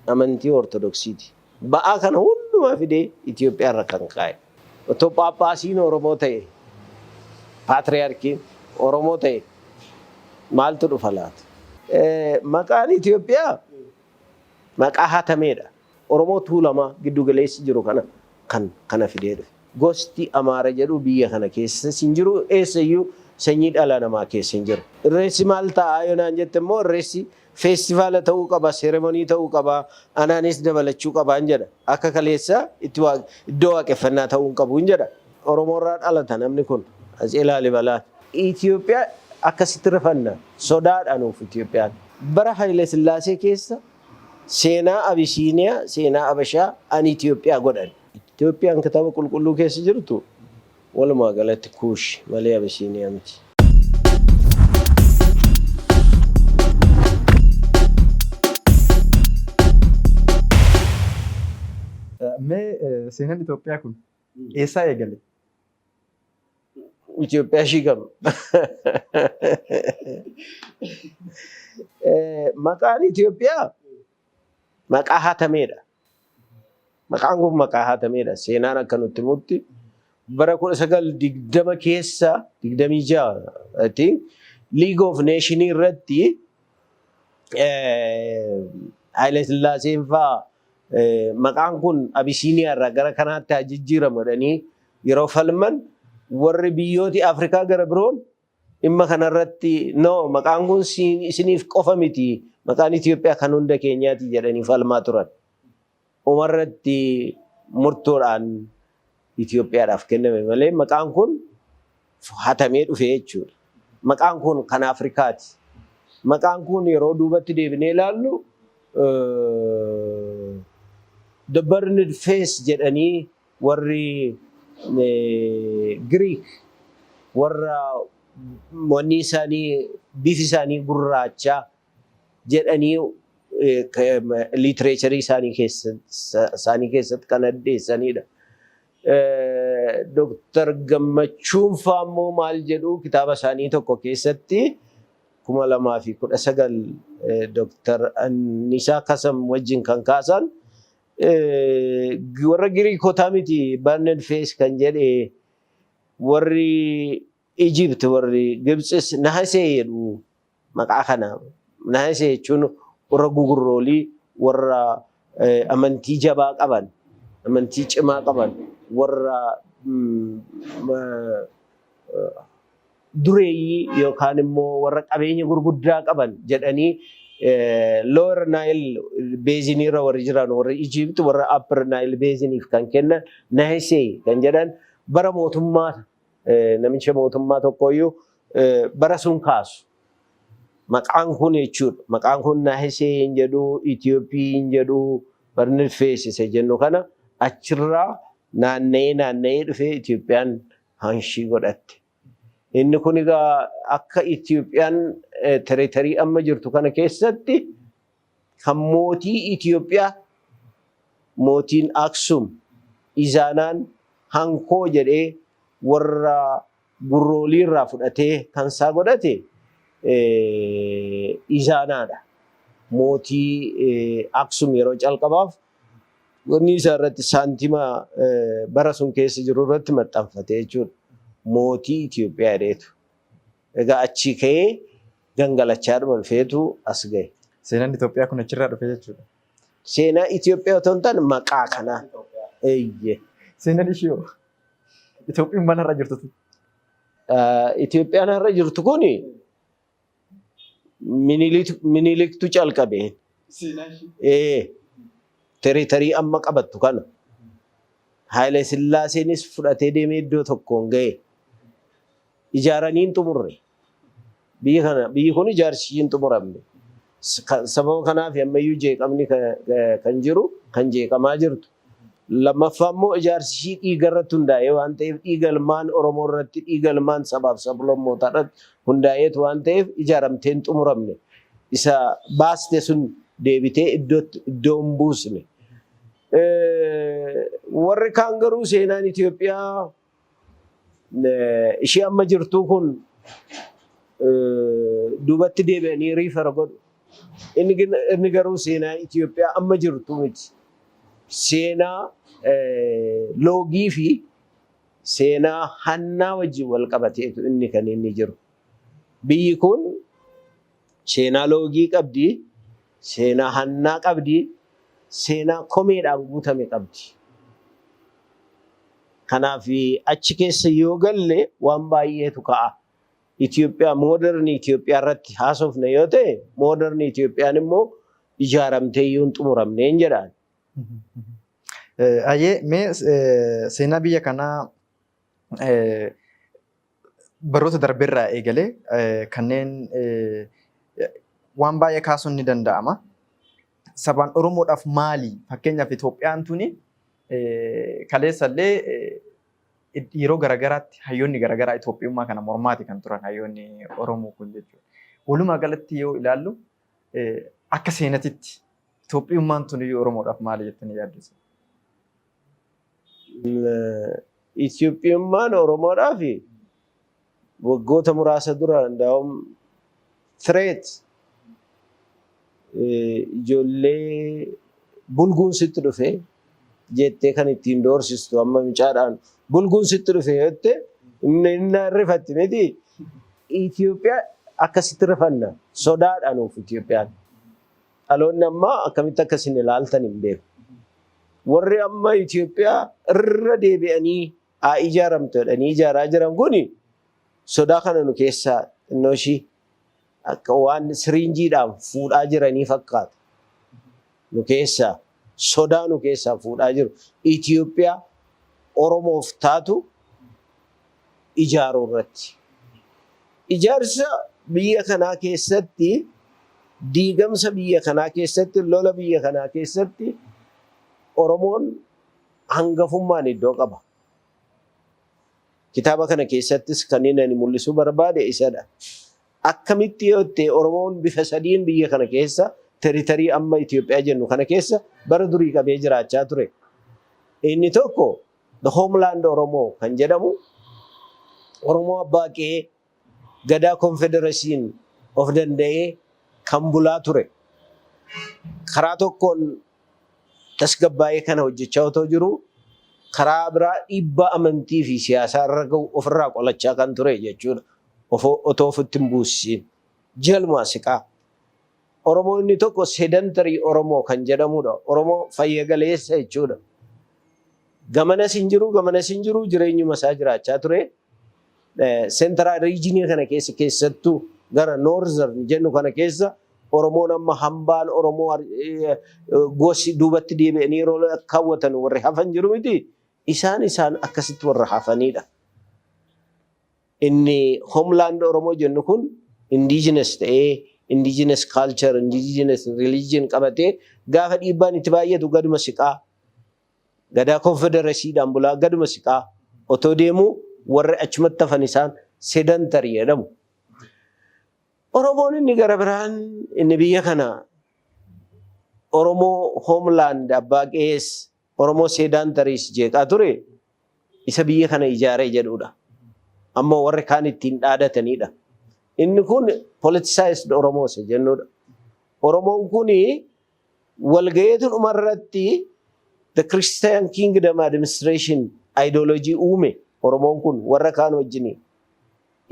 amantii ortodoksiiti. Ba'aa kana hundumaa fidee Itoophiyaa irra kan kaa'e. Otoo Phaaphaasiin Oromoo ta'e, Paatriyaarkiin Oromoo ta'e maaltu dhufa laata? Maqaan Itoophiyaa maqaa hatameedha. Oromoo Tuulamaa giddu galeessi jiru kana fidee dhufe. Gosti Amaara jedhu biyya kana keessa hin jiru, eessayyuu sanyii dhala namaa keessa hin jiru. Irreessi maal ta'a yoo naan jette immoo irreessi feestivaala ta'uu qaba, seremonii ta'uu qaba, anaanis dabalachuu qaba hin jedha. Akka kaleessa iddoo waaqeffannaa ta'uu hin qabu hin jedha. Oromoo irraa dhalata namni kun as ilaali balaa. Itoophiyaa akkasitti rifanna sodaadha nuuf Itoophiyaan. Bara Haile Sillaasee keessa seenaa Abisiiniyaa, seenaa Abashaa ani Itoophiyaa godhan. Itoophiyaan kitaaba qulqulluu keessa jirtu walumaa galatti Kuush malee Abisiiniyaa miti. Mee seenaan Itoophiyaa kun eessaa eegale? Itoophiyaa shigam. Maqaan Itoophiyaa maqaa hatameedha. Maqaan kun maqaa hatameedha. Seenaan akka nutti himutti bara 1920 keessa 26 League of Nations irratti Haile Sillaaseen fa'aa maqaan kun Abisiiniyaa irraa gara kanaatti haa jijjiiramu jedhanii yeroo falman warri biyyooti Afrikaa gara biroon dhimma kanarratti maqaan kun isiniif qofa miti, maqaan Itoophiyaa kan hunda keenyaati jedhanii falmaa turan. Umarratti murtoodhaan Itoophiyaadhaaf kenname malee maqaan kun hatamee dhufe jechuudha. Maqaan kun kan Afrikaati. Maqaan kun yeroo duubatti deebinee ilaallu the burned face jedhanii warri Greek warra wanni isaanii bifi isaanii gurraacha jedhanii literature isaanii keessatti kan addeessanidha. Dr. Gammachuun Faammoo maal jedhu kitaaba isaanii tokko keessatti 2019 Dr. Annisaa Kasam wajjin kan kaasan warra Giriikotaa miti burned face kan jedhe warri Egypt warri Gibxis Nahasee jedhu maqaa kana. Nahasee jechuun warra gugurroolii warra amantii jabaa qaban, amantii cimaa qaban, warra dureeyyii yookaan immoo warra qabeenya gurguddaa qaban jedhanii Lower Nile Basin irra warri jiran warra Egypt warra Upper Nile Basiniif kan kennan Nahasee kan jedhan bara mootummaa namicha mootummaa tokkoyyuu bara sun kaasu. Maqaan kun jechuudha. Maqaan kun Nahasee hin jedhu, Itoophiyaa hin jedhu, burned face isa jennu kana achirraa naanna'ee dhufee Itoophiyaan hanshii godhatte. Inni kun egaa akka Itoophiyaan territorii amma jirtu kana keessatti kan mootii Itoophiyaa mootiin Aksum Izaanaan hankoo jedhee warra gurroolii irraa fudhatee kan isaa godhate Izaanaadha. Mootii Aksum yeroo calqabaaf wanni isaa irratti saantima bara sun keessa jiru irratti maxxanfate jechuudha. Mootii Itoophiyaa jedheetu. Egaa achi ka'ee gangalachaa dhufeetu as ga'e. Seenaan Itoophiyaa kun achirraa dhufe jechuudha. Seenaa Itoophiyaa otoo hin taane maqaa kanaa. Seenaan ishee Itoophiyaan maal irra jirtu? Itoophiyaan irra jirtu kuni Miniliktu calqabe. Territorii amma qabattu kana. Haile Sillaaseenis fudhatee deemee iddoo tokkoon ga'e. Ijaaranii hin xumurre. Biyyi kun ijaarsi hin xumuramne. Sababa kanaaf ammayyuu jeeqamni kan jiru, kan jeeqamaa jirtu. Lammaffaa immoo ijaarsi ishii dhiiga irratti hundaa'ee waan ta'eef dhiiga ilmaan Oromoo irratti dhiiga ilmaan sabaaf sablammootaa irratti hundaa'eetu waan ta'eef ijaaramtee hin xumuramne. Isa baaste sun deebitee iddoo hin buusne. Warri kaan garuu seenaan Itoophiyaa ishee amma jirtu kun duubatti deebi'anii riifara godhu. Inni garuu seenaa Itoophiyaa amma jirtu miti. Seenaa loogii fi seenaa hannaa wajjin wal qabateetu inni kan inni jiru. Biyyi kun seenaa loogii qabdi, seenaa hannaa qabdi, seenaa komeedhaan guutame qabdi. Kanaaf achi keessa yoo galle waan baay'eetu ka'a. Itoophiyaa mooderni Itoophiyaa irratti haasofne yoo ta'e mooderni Itoophiyaan immoo ijaaramtee yoo hin xumuramne hin jedhaan. Ayyee mee seenaa biyya kanaa baroota darbeerraa eegalee kanneen waan baay'ee kaasuun ni danda'ama. Sabaan Oromoodhaaf maali? Fakkeenyaaf Itoophiyaan tuni kaleessallee yeroo garagaraatti hayyoonni garagaraa Itoophiyummaa kana mormaati kan turan hayyoonni Oromoo kun jechuudha. Walumaa galatti yoo ilaallu akka seenatitti Itoophiyummaan tun Oromoodhaaf maali jettanii yaaddu? Itoophiyummaan Oromoodhaaf waggoota muraasa dura ndaa'um threat ijoollee bulguun sitti dhufe jettee kan ittiin doorsistu amma micaadhaan bulguun sitti dhufe jette inni rifatti miti. Itoophiyaa akkasitti rifanna sodaadhaanuuf Itoophiyaan. Dhaloonni ammaa akkamitti akkasin ilaaltan hin beeku. Warri amma Itoophiyaa irra deebi'anii haa ijaaramtu jedhanii ijaaraa jiran kuni sodaa kana nu keessaa xinnoo ishii akka waan siriinjiidhaan fuudhaa jiranii fakkaata. Nu keessaa sodaa nu keessaa fuudhaa jiru. Itoophiyaa Oromoof taatu ijaaruu irratti. Ijaarsa biyya kanaa keessatti, diigamsa biyya kanaa keessatti, lola biyya kanaa keessatti Oromoon hangafummaan iddoo qaba. Kitaaba kana keessattis kan inni mul'isuu barbaade isadha. Akkamitti yoo ta'e Oromoon bifa sadiin biyya kana keessa teritarii amma Itoophiyaa jennu kana keessa bara durii qabee jiraachaa ture. Inni tokko the homeland Oromoo kan jedhamu Oromoo abbaa qe'ee gadaa confederation of danda'ee kan bulaa ture. Karaa tokkoon tasgabbaa'ee kana hojjechaa otoo jiru karaa biraa dhiibbaa amantii fi siyaasaa irra gahu ofirraa qolachaa kan ture jechuudha. Otoo ofitti hin buusiin jalmaa siqaa. Oromoo inni tokko sedentary Oromoo kan jedhamudha. Oromoo fayyagaleessa jechuudha. Gamanas hin jiru jireenyuma isaa jiraachaa ture. Central region kana keessattuu gara northern jennu kana keessa Oromoon amma hambaan Oromoo gosi duubatti deebi'anii yeroo kaawwatan warri hafan jiru miti. Isaan akkasitti warra hafanidha. Inni homeland Oromoo jennu kun indigenous ta'ee indigenous culture, indigenous religion qabatee gaafa dhiibbaan itti baay'atu gaduma siqaa. Gadaa confederationidhaan bulaa gaduma siqaa. Otoo deemu warri achumatti hafan isaan sedentary jedhamu. Oromoon inni gara biraan inni biyya kana Oromoo homeland abbaa qe'ees Oromoo sedentaries jeeqaa ture isa biyya kana ijaaree jedhudha. Amma warri kaan ittiin dhaadatanidha. Inni kun politicized Oromoo isa jennudha. Oromoon kun walgayeetu dhumarratti the Christian Kingdom Administration ideology uume. Oromoon kun warra kaan wajjin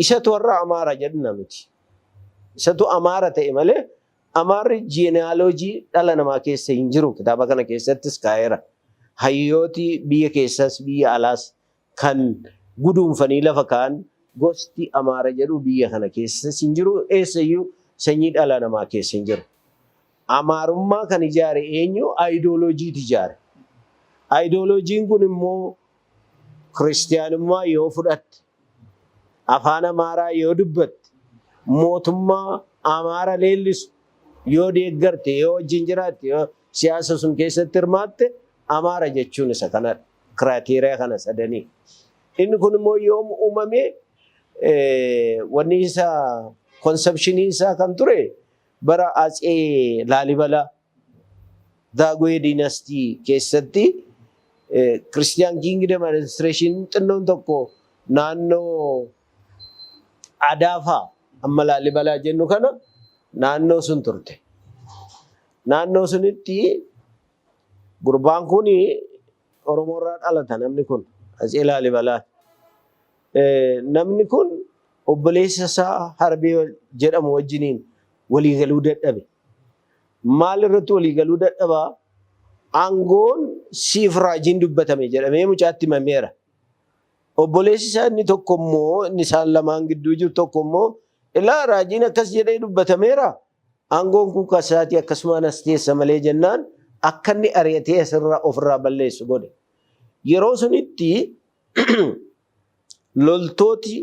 isatu warra Amaara jedhna miti. Isatu Amaara ta'e malee Amaarri genealogy dhala namaa keessa hin jiru. Kitaaba kana keessattis kaa'eera. Hayyooti biyya keessas biyya alaas kan guduunfanii lafa kaan gosti Amaara jedhu biyya kana keessas hin jiru. Eessayyuu sanyii dhala namaa keessa hin jiru. Amaarummaa kan ijaare eenyu? Ideolojiitu ijaare. Ideolojiin kun immoo Kiristiyaanummaa yoo fudhatte, afaan Amaaraa yoo dubbatte, mootummaa Amaara leellisu yoo deeggarte, yoo wajjin jiraatte, yoo siyaasa sun keessatti hirmaatte, Amaara jechuun isa kanadha. Kiraateeriyaa kana sadanii. Inni kun immoo yoom uumame wanni isaa konsepshinii isaa kan ture bara Atsee Laalibalaa Daagwee diinastii keessatti Christian Kingdom Administration xinnoon tokko naannoo Adaafaa amma Laalibalaa jennu kana naannoo sun turte. naannoo sunitti gurbaan kun Oromoorraa dhalata namni kun Atsee Laalibalaa. Namni kun obboleessa isaa Harbee jedhamu wajjiniin waliigaluu dadhabe. Maal irratti waliigaluu dadhabaa? Aangoon siif raajiin dubbatame jedhamee mucaatti himameera. Obboleessi isaa inni tokko immoo inni isaan lamaan gidduu jiru tokko immoo ilaa raajiin akkas jedhee dubbatameera. Aangoon kun kasaatii akkasumaan as teessa malee jennaan akka inni ari'atee asirraa ofirraa balleessu godhe. Yeroo sunitti loltooti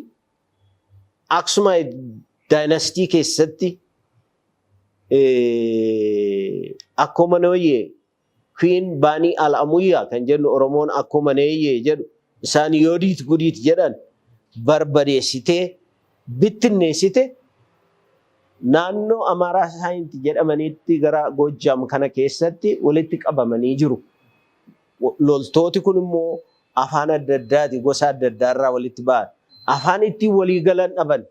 Aksumaayit daayinastii keessatti akkuma nooyyee Queen Baanii Al-Amuyyaa kan jennu Oromoon akkuma neeyyee jedhu isaan yoodiit gudiit jedhan barbadeessitee bittinneessite naannoo Amaaraa Saayinti jedhamanitti gara Goojjaam kana keessatti walitti qabamanii jiru. Loltooti kun immoo afaan adda addaati gosa adda addaarraa walitti ba'an. Afaan ittiin walii galan dhaban.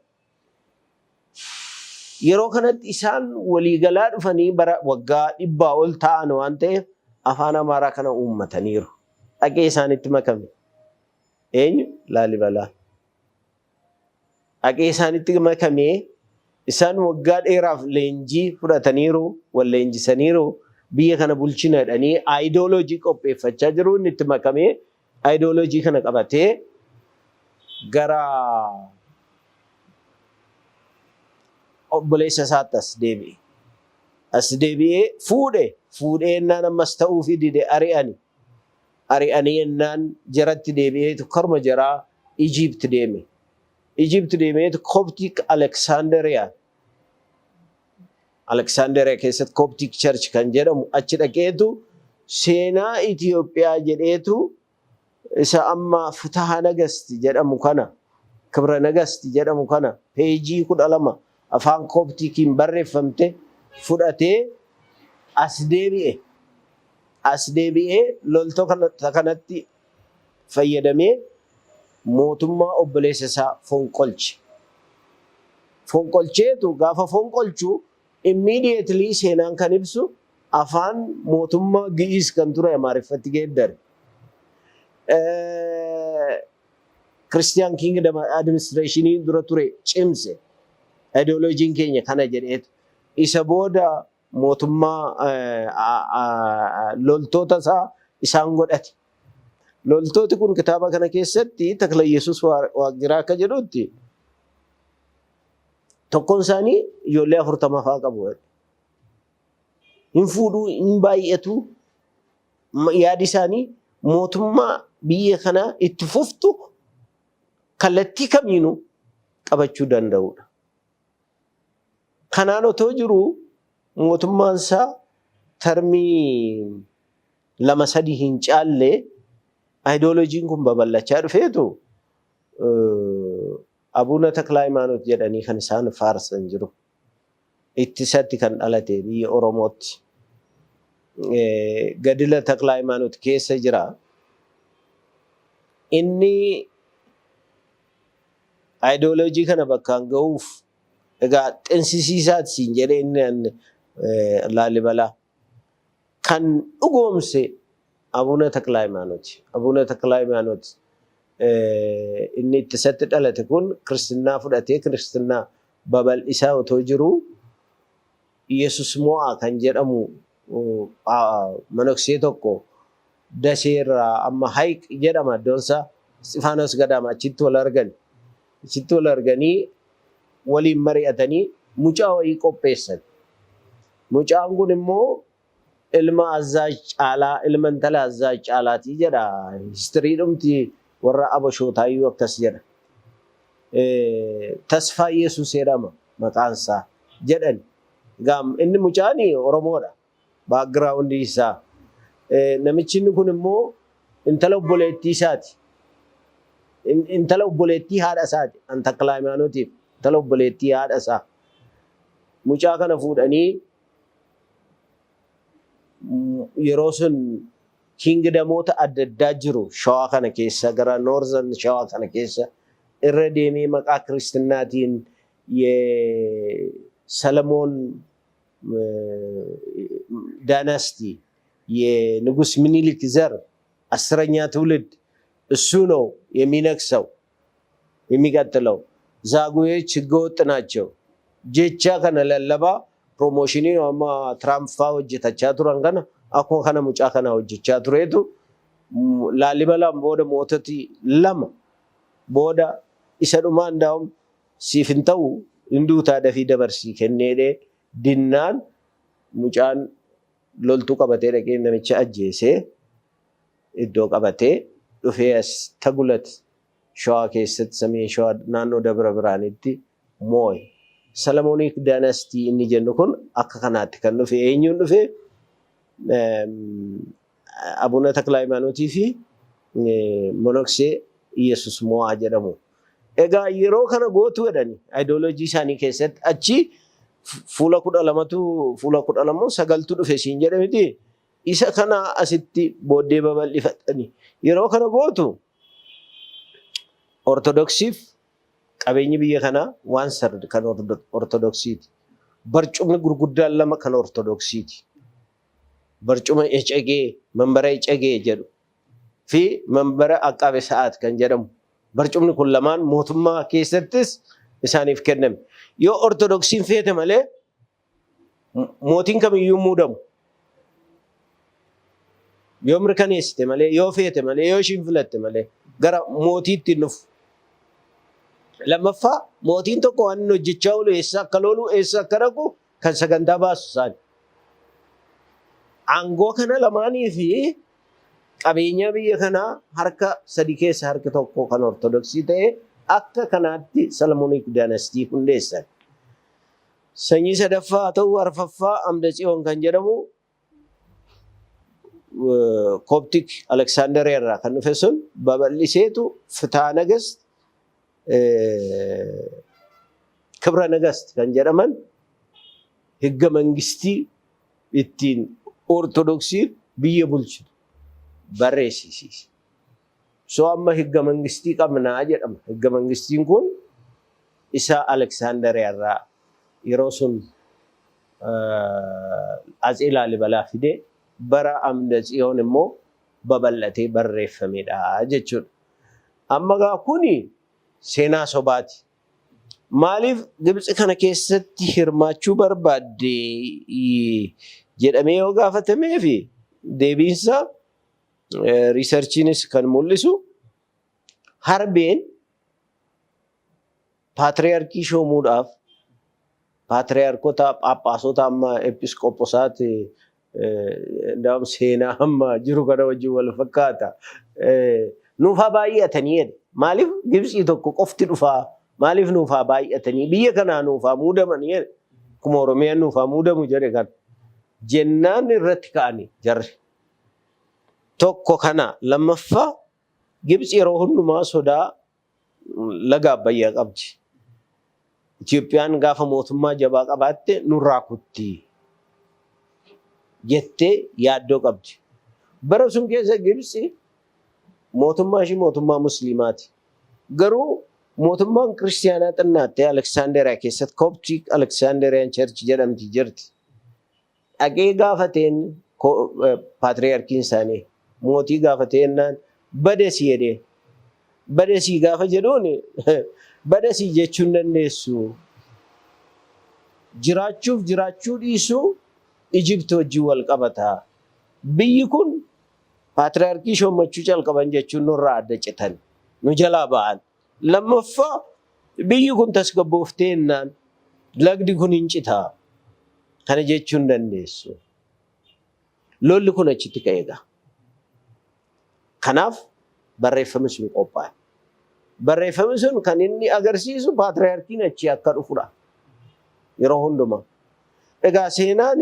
Yeroo kanatti isaan waliigalaa dhufanii bara waggaa 100 ol ta'an waan ta'eef afaan Amaaraa kana uummataniiru. Dhaqee isaanitti makame. Eenyu? Laalibalaa. Dhaqee isaanitti makamee isaan waggaa dheeraaf leenjii fudhataniiru, wal leenjisaniiru, biyya kana bulchina jedhanii aayidooloojii qopheeffachaa jiru. Inni itti makamee aayidooloojii kana qabatee gara obboleessa isaatti as deebi'e. As deebi'ee fuudhee ennaan ammas ta'uufi dide ari'anii ennaan jaratti deebi'eetu karma jaraa Ijipt deeme. Ijipt deemeetu Coptic Alexandria keessatti Coptic Church kan jedhamu achi dhaqeetu seenaa Itoophiyaa jedheetu isa amma Futaha Nagasti jedhamu kana Kibra Nagasti jedhamu kana peejii 12 afaan Coptikiin barreeffamte fudhatee as deebi'ee loltoota kanatti fayyadamee mootummaa obboleessa isaa fonqolche. Fonqolcheetu gaafa fonqolchu immediately seenaan kan ibsu afaan mootummaa Gi'iis kan ture Amaariffatti geeddare. Christian Kingdom Administration dura ture cimse. Ideoloojiin keenya kana jedheetu. Isa booda mootummaa loltoota isaa isaan godhate. Loltooti kun kitaaba kana keessatti Takla Yesuus Waaqjiraa akka jedhutti tokkoon isaanii ijoollee 40 fa'aa qabu. Hin fuudhuu, hin baay'atu. Yaadi isaanii mootummaa biyya kanaa itti fuftu kallattii kamiinuu qabachuu danda'udha. Kanaan otoo jiru mootummaan isaa tarmii 2-3 hin caalle ideoloojiin kun babal'achaa dhufeetu Abuna Takla Hayimaanoot jedhanii kan isaan faarsan jiru. Ittisatti kan dhalate biyya Oromootti. Gadila Takla Hayimaanoot keessa jira. Inni ideoloojii kana bakkaan ga'uuf egaa xinsisiisaati siin jedhee inni Laalibalaa kan dhugoomse Abuna Takla Hayimaanooti. Abuna Takla Hayimaanoot inni ittisatti dhalate kun Kiristinnaa fudhatee Kiristinnaa babal'isaa otoo jiru Yesus Mo'aa kan jedhamu manoksee tokko Daseerraa amma Hayiq jedhama iddoonsaa Istifaanos Gadaama achitti wal argan. Achitti wal arganii waliin mari'atanii mucaa wayii qopheessan. Mucaan kun immoo ilma Azzaaj Caalaa, ilma intala Azzaaj Caalaatii jedha. Histiriidhumti warra Abashootaayyu akkas jedha. Tasfaa Yesuus jedhama maqaan isaa jedhan. Inni mucaan Oromoodha. Baakgiraawundi isaa. Namichi inni kun immoo intala obboleettii isaati. Intala obboleettii haadha isaati. Takla Hayimaanootiif intala obboleettii haadha isaa. Mucaa kana fuudhanii yeroo sun kingdamoota adda addaa jiru Shawaa kana keessa gara Noorzan Shawaa kana keessa irra deemee maqaa Kiristinnaatiin Salamoon ዳይናስቲ የንጉስ ምኒልክ ዘር 10ኛ ትውልድ እሱ ነው የሚነግሰው የሚቀጥለው። ዛጉዌዎች ህገወጥ ናቸው ጀቻ ከነ ለለባ ፕሮሞሽኒ አማ ትራምፋ ወጀተቻ ቱራን ከነ አኮ ከነ ሙጫ ከነ ወጀቻ ቱሬቱ ላሊበላም ቦደ ሞተቲ ለማ ቦደ ኢሰዱማ እንዳውም ሲፍንተው እንዱታ ደፊ ደበርሲ ከኔዴ ዲናን ሙጫን ሎልቱ ቀበቴ ደቄ ነምቻ አጄሴ እዶ ቀበቴ ዱፌስ ተጉለት ሸዋ ኬሰት ሰሜን ሸዋ ናኖ ደብረ ብርሃንቲ ሞይ ሰለሞኒክ ዳይናስቲ እንጀኑ ኩን አከ ከናት ከኑ ፌ ኤኙን ዱፌ አቡነ ተክለ ሃይማኖቲ ፊ ሞኖክሴ ኢየሱስ ሞአ ጀደሙ ኤጋ የሮ ከነ ጎቱ ወደኒ አይዲዮሎጂ ሳኒ ኬሰት አቺ fuula 12 sagaltu dhufe siin jedhamiti isa kana asitti booddee babal'ifatani yeroo kana gootu ortodoksiif qabeenyi biyya kana waan sard kan ortodoksiiti barcumni gurguddaan lama kan ortodoksiiti barcuma ecegee manbara ecegee jedhu fi manbara aqabe sa'aat kan jedhamu barcumni kun lamaan mootummaa keessattis isaaniif kenname yoo ortodoksiin feete malee mootiin kamiyyuu muudamu yoo mirkaneessite malee yoo feete malee yoo ishiin filatte malee gara mootiitti nufu lammaffaa mootiin tokko waan inni hojjechaa oolu eessa akka loolu eessa akka dhaqu kan sagantaa baasu isaani aangoo kana lamaanii fi qabeenya biyya kanaa harka sadii keessa harka tokko kan ortodoksii ta'e akka kanaatti Salmooniik daanastii hundeessan. Sanyii sadaffaa ta'uu arfaffaa Amda Tsiyoon kan jedhamu Kooptik Aleksaandariyaa irraa kan dhufe sun babal'iseetu Fitaa Nagast Kibra Nagast kan jedhaman higga mangistii ittiin ortodoksiin biyya bulchitu barreessisiise. So amma higga mangistii qabnaa jedhama. Higga mangistiin kun isa Aleksaandariyaa irraa yeroo sun Atsee Laalibalaa fide bara Amda Tsiyoon immoo babal'atee barreeffamedha jechuudha. Amma gaa kuni seenaa sobaati. Maaliif Gibxi kana keessatti hirmaachuu barbaadde jedhamee yoo gaafatamee fi deebiinsa riisarchiinis kan mul'isu Harbeen paatriyaarkii shoomuudhaaf paatriyaarkota phaaphaasota amma episkooposaati ndaam seenaa amma jiru kana wajjin wal fakkaata nuufaa baay'atanii maaliif Gibxii tokko qofti dhufaa maaliif nuufaa baay'atanii biyya kanaa nuufaa muudamanii kuma Oromiyaan nuufaa muudamu jedhe kan jennaan irratti ka'anii jarri tokko kana lammaffaa Gibxi yeroo hundumaa sodaa laga Abbayyaa qabdi. Itoophiyaan gaafa mootummaa jabaa qabaatte nurraa kutti jettee yaaddoo qabdi. Bara sun keessa Gibxi mootummaa ishii mootummaa musliimaati. Garuu mootummaan kiristaanaa xinnaattee Aleksaandariyaa keessatti Kooptik Aleksaandariyaan Cherch jedhamti jirti. Dhaqee gaafateen paatriyaarkiin isaanii mootii gaafateenaan badasii jedhee badasii gaafa jedhuun badasii jechuun dandeessu jiraachuu dhiisuu Ijipti wajjin wal qabata. Biyyi kun paatriyaarkii shoommachuu calqaban jechuun nurraa adda citan nu jalaa ba'an. Lammaffaa biyyi kun tasgabboofteenaan lagdi kun hin citaa kana jechuun dandeessu. Lolli kun achitti ka'eega. Kanaaf barreeffamni sun qophaa'e. Barreeffamni sun kan inni agarsiisu paatriyaarkiin achi akka dhufudha. Yeroo hundumaa. Egaa seenaan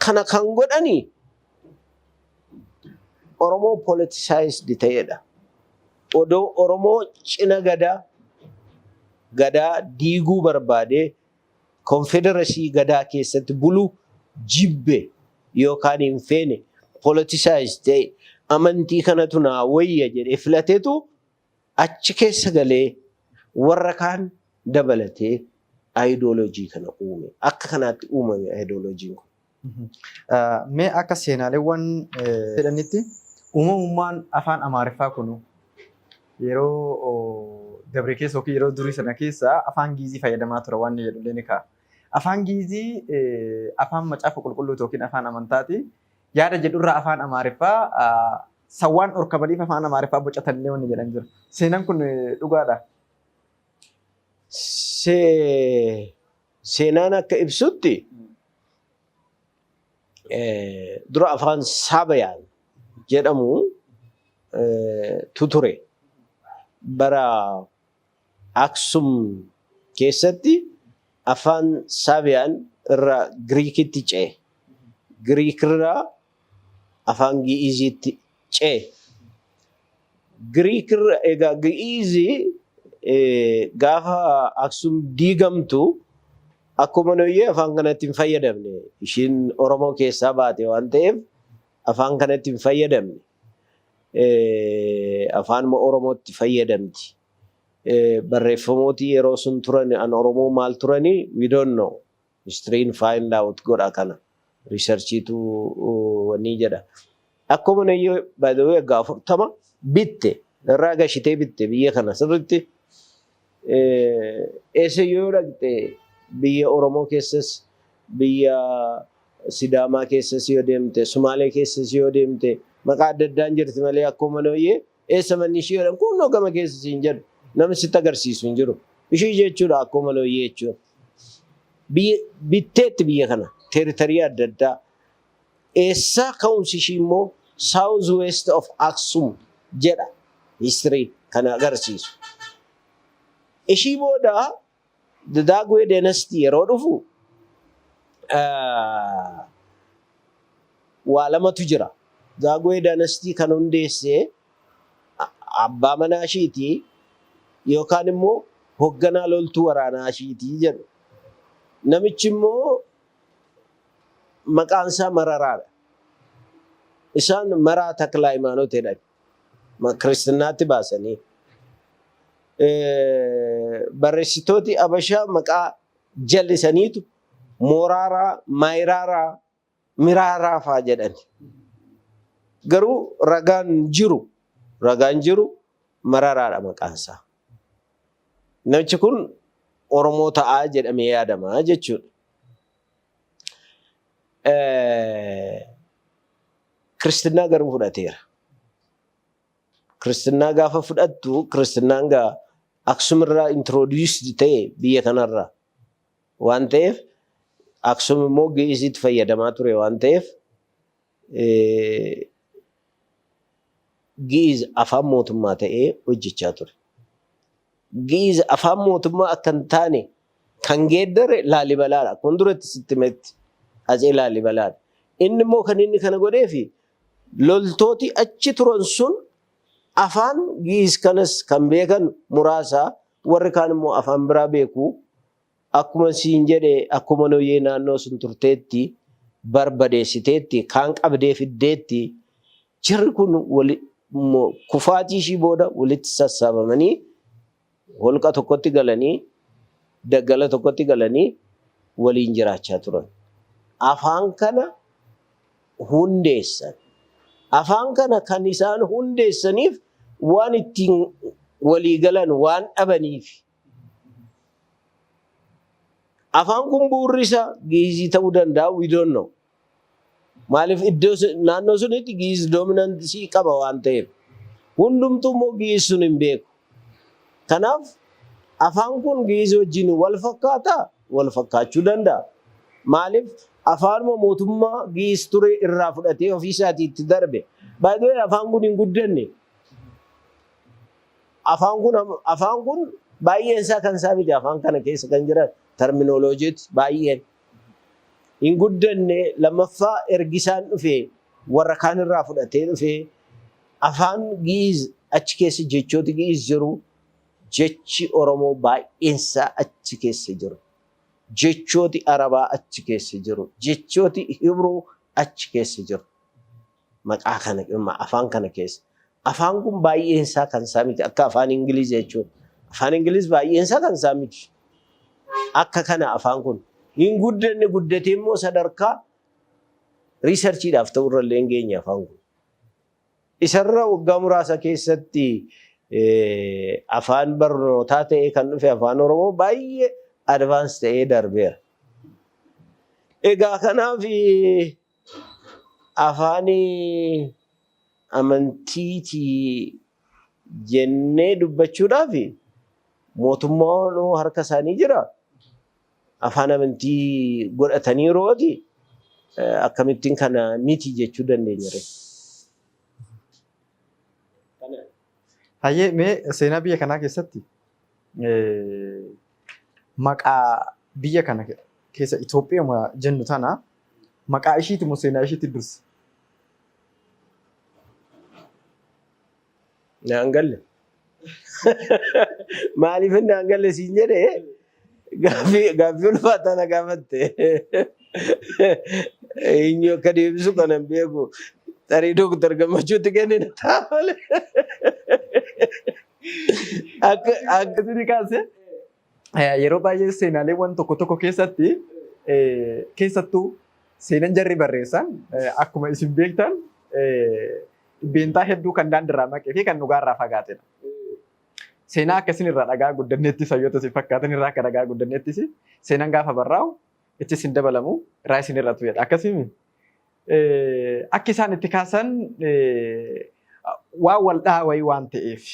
kana kan godhani Oromoo politicized ta'edha. Odoo Oromoo cina gadaa diiguu barbaadee konfedereesii gadaa keessatti buluu jibbe yookaan hin feene politicized ta'e amantii kanatu naa wayya jedhee filateetu achi keessa galee warra kaan dabalatee ideoloojii kana uume. Akka kanaatti uumame ideoloojiin kun. Mee akka seenaaleewwan jedhanitti uumamummaan afaan Amaariffaa kun yeroo dabre keessa yookiin yeroo durii sana keessa afaan Giizii fayyadamaa ture waan jedhu illee ni ka'a. Afaan Giizii afaan macaafa qulqulluuti yookiin afaan amantaati. Yaada jedhurraa afaan Amaariffaa sawwaan dhorkamaniif afaan Amaariffaa bocatanillee wanni jedhan jiru. Seenaan kun dhugaadha. Seenaan akka ibsutti dura afaan Saabayaan jedhamu ture. Bara Aksum keessatti afaan Saabayaan irraa Giriikitti ce'e. Giriik irraa afaan Gi'iziitti ce'e. Giriik irraa egaa Gi'izii gaafa Aksum diigamtu akkuma nuyi afaan kanatti hin fayyadamne. Ishiin Oromoo keessaa baate waan ta'eef afaan kanatti hin fayyadamne. Afaan Oromootti fayyadamti. Barreeffamooti yeroo sun turan an Oromoo maal turani we don't know. History find out godha kana. Researchiitu wanni jedha. Akkuma nuyi by the way gaafa 40 bitte irraa gashitee bitte biyya kana sirriitti eessa yoo dhaqxe biyya Oromoo keessas biyya Sidaamaa keessas yoo deemte Sumaalee keessas yoo deemte maqaa adda addaan jirti malee akkuma nuyi eessa manni ishee jedhamu kunnoo gama keessa siin jedhu namni sitti agarsiisu hin jiru. Ishee jechuudha akkuma nuyi jechuudha. Bitteetti biyya kana teeritarii adda addaa eessa ka'umsi ishee immoo South West of Aksum jedha history kana agarsiisu. Ishii booda the Daagwee dynasty yeroo dhufu waa lamatu jira. Daagwee dynasty kan hundeesse abbaa manaa ishiiti yookaan immoo hoogganaa loltuu waraanaa ishiiti jedhu. Namichi immoo maqaan isaa Mararaadha. Isaan Maraa Taklaa Hayimaanoot jedhan. Kiristaanaatti baasanii. Barreessitooti Abashaa maqaa jallisaniitu Mooraaraa, Maayiraaraa, Miraaraa fa'aa jedhan. Garuu ragaan jiru Mararaadha maqaan isaa. Namichi kun Oromoo ta'aa jedhamee yaadama jechuudha. Kiristaanaa garuu fudhateera. Kiristaanaa gaafa fudhattu kiristaanaan gaa Aksum irraa introduced ta'e biyya kanarraa waan ta'eef Aksum immoo Gi'iziitti fayyadamaa ture waan ta'eef Gi'iz afaan mootummaa ta'ee hojjechaa ture. Gi'iz afaan mootummaa akka hin taane kan geeddare Laalibalaadha. Kun duratti sitti metti Atsee Laalibalaadha. Inni immoo kan inni kana godheefi loltooti achi turan sun afaan Gi'iz kanas kan beekan muraasa warri kaan immoo afaan biraa beeku akkuma siin jedhe akkuma nuyi naannoo sun turteetti barbadeessiteetti kaan qabdee fiddeetti jirri kun kufaatii ishii booda walitti sassaabamanii holqa tokkotti galanii daggala tokkotti galanii waliin jiraachaa turan. Afaan kana hundeessan. Afaan kana kan isaan hundeessaniif waan ittiin walii galan waan dhabaniif. Afaan kun bu'uurri isaa Giizii ta'uu danda'a we don't know. Maaliif iddoo naannoo sunitti Giiz dominantii qaba waan ta'eef. Hundumtuu immoo Giiz sun hin beeku. Kanaaf afaan kun Giiz wajjin wal fakkaataa wal fakkaachuu danda'a. Maaliif afaanuma mootummaa Giiz ture irraa fudhatee ofii isaatii itti darbe. Baay'ee afaan kun hin guddanne. Afaan kun baay'een isaa kan isaa miti afaan kana keessa kan jiran terminoloojiitti baay'een. Hin guddanne lammaffaa ergisaan dhufee warra kaan irraa fudhatee dhufee afaan Giiz achi keessa jechooti Giiz jiru jechi Oromoo baay'een isaa achi keessa jiru. Jechooti Arabaa achi keessa jiru. Jechooti Hibruu achi keessa jiru. Maqaa kana afaan kana keessa. Afaan kun baay'een isaa kan isaa miti akka afaan Ingiliz jechuudha. Afaan Ingiliz baay'een isaa kan isaa miti. akka kana afaan kun hin guddanne guddatee immoo sadarkaa riisarchiidhaaf ta'urra illee hin geenye afaan kun. Isarra waggaa muraasa keessatti afaan barnootaa ta'ee kan dhufe afaan Oromoo baay'ee advaans ta'ee darbeera. Egaa kanaaf afaan amantiiti jennee dubbachuudhaaf mootummaan harka isaanii jira. Afaan amantii godhatanii rooti akkamittiin kana miti jechuu dandeenya. Hayyee mee seenaa biyya kanaa keessatti maqaa biyya kana keessa Itoophiyaa jennu tana maqaa ishiiti moo seenaa ishiiti dursa? Naan galle. Maaliif naan galle siin jedhee gaaffii ulfaataa na gaafatte. Eenyu akka deebisu kanan beeku. Tarii Dooktar Gammachuutti kennina ta'a malee. Akkasii kaasee yeroo baay'ee seenaaleewwan tokko tokko keessatti keessattuu seenaan jarri barreessan akkuma isin beektan dhibbeentaa hedduu kan daandirraa maqee fi kan dhugaarraa fagaatedha. Seenaa akkasiin irraa dhagaa guddanneettis hayyoota si fakkaatan irraa akka dhagaa guddanneettis seenaan gaafa barraa'u itti isin dabalamu irraa isin irra tuyedha. Akkasimi akka isaan itti kaasan waan wal dhaawayii waan ta'eef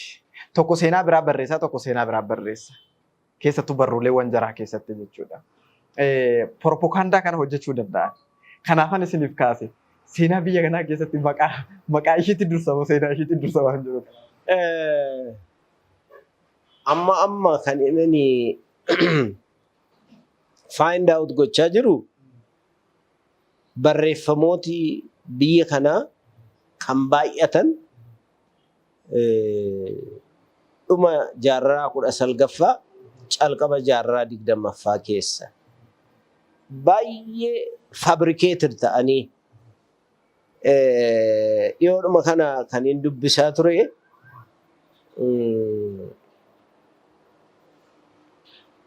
tokko seenaa biraa barreessaa tokko seenaa biraa barreessa. Keessattuu barruuleewwan jaraa keessatti jechuudha. Propookaandaa kana hojjechuu danda'an. Kanaafan isiniif kaase seenaa biyya kanaa keessatti maqaa ishiitti dursa moo seenaa ishiitti dursa waan jirudha. Amma kan inni find out gochaa jiru barreeffamooti biyya kanaa kan baay'atan dhuma jaarraa 19ffaa calqaba jaarraa 20ffaa keessa baay'ee fabrikeeted ta'anii dhiyoodhuma kana kan hin dubbisaa ture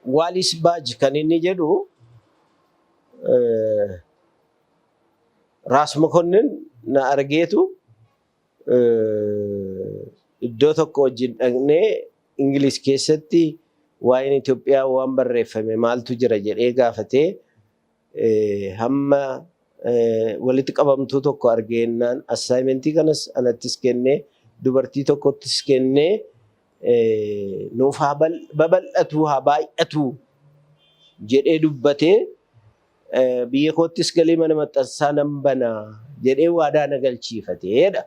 Waalis Baaj kan inni jedhu Raas Mokonnin na argeetu iddoo tokko wajjin dhaqnee Ingiliz keessatti waa'een Itoophiyaa waan barreeffame maaltu jira jedhee gaafatee hamma walitti qabamtuu tokko argeennaan assaayimentii kanas anattis kennee dubartii tokkottis kennee nuuf haa babal'atu haa baay'atu jedhee dubbatee biyya koottis galee mana maxxansaa nan bana jedhee waadaa na galchiifateedha.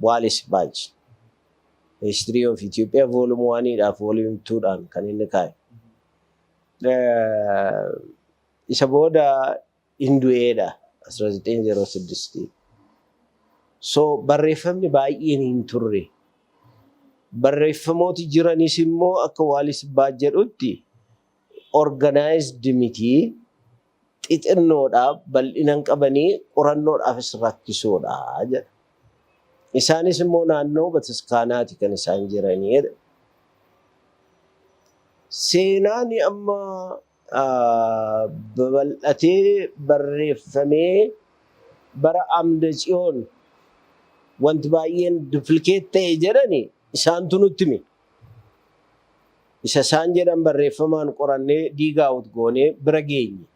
Waalis Baaj. History of Ethiopia volume 1 volume 2 kan inni kaa'e. Isa booda Hindu'eedha 1906. So barreeffamni baay'een hin turre. Barreeffamooti jiranis immoo akka Waalis Baaj jedhutti organized miti xixinnoodhaaf bal'inaan qabanii qorannoodhaafis rakkisoodha jedha. Isaanis immoo naannoo bataskaanaati kan isaan jiranidha. Seenaan amma babal'atee barreeffamee bara Amda Tsiyoon wanti baay'een duplikeet ta'e jedhani isaantu nutti hime. Isa isaan jedhan barreeffamaan qorannee diigaawut goonee bira geenye.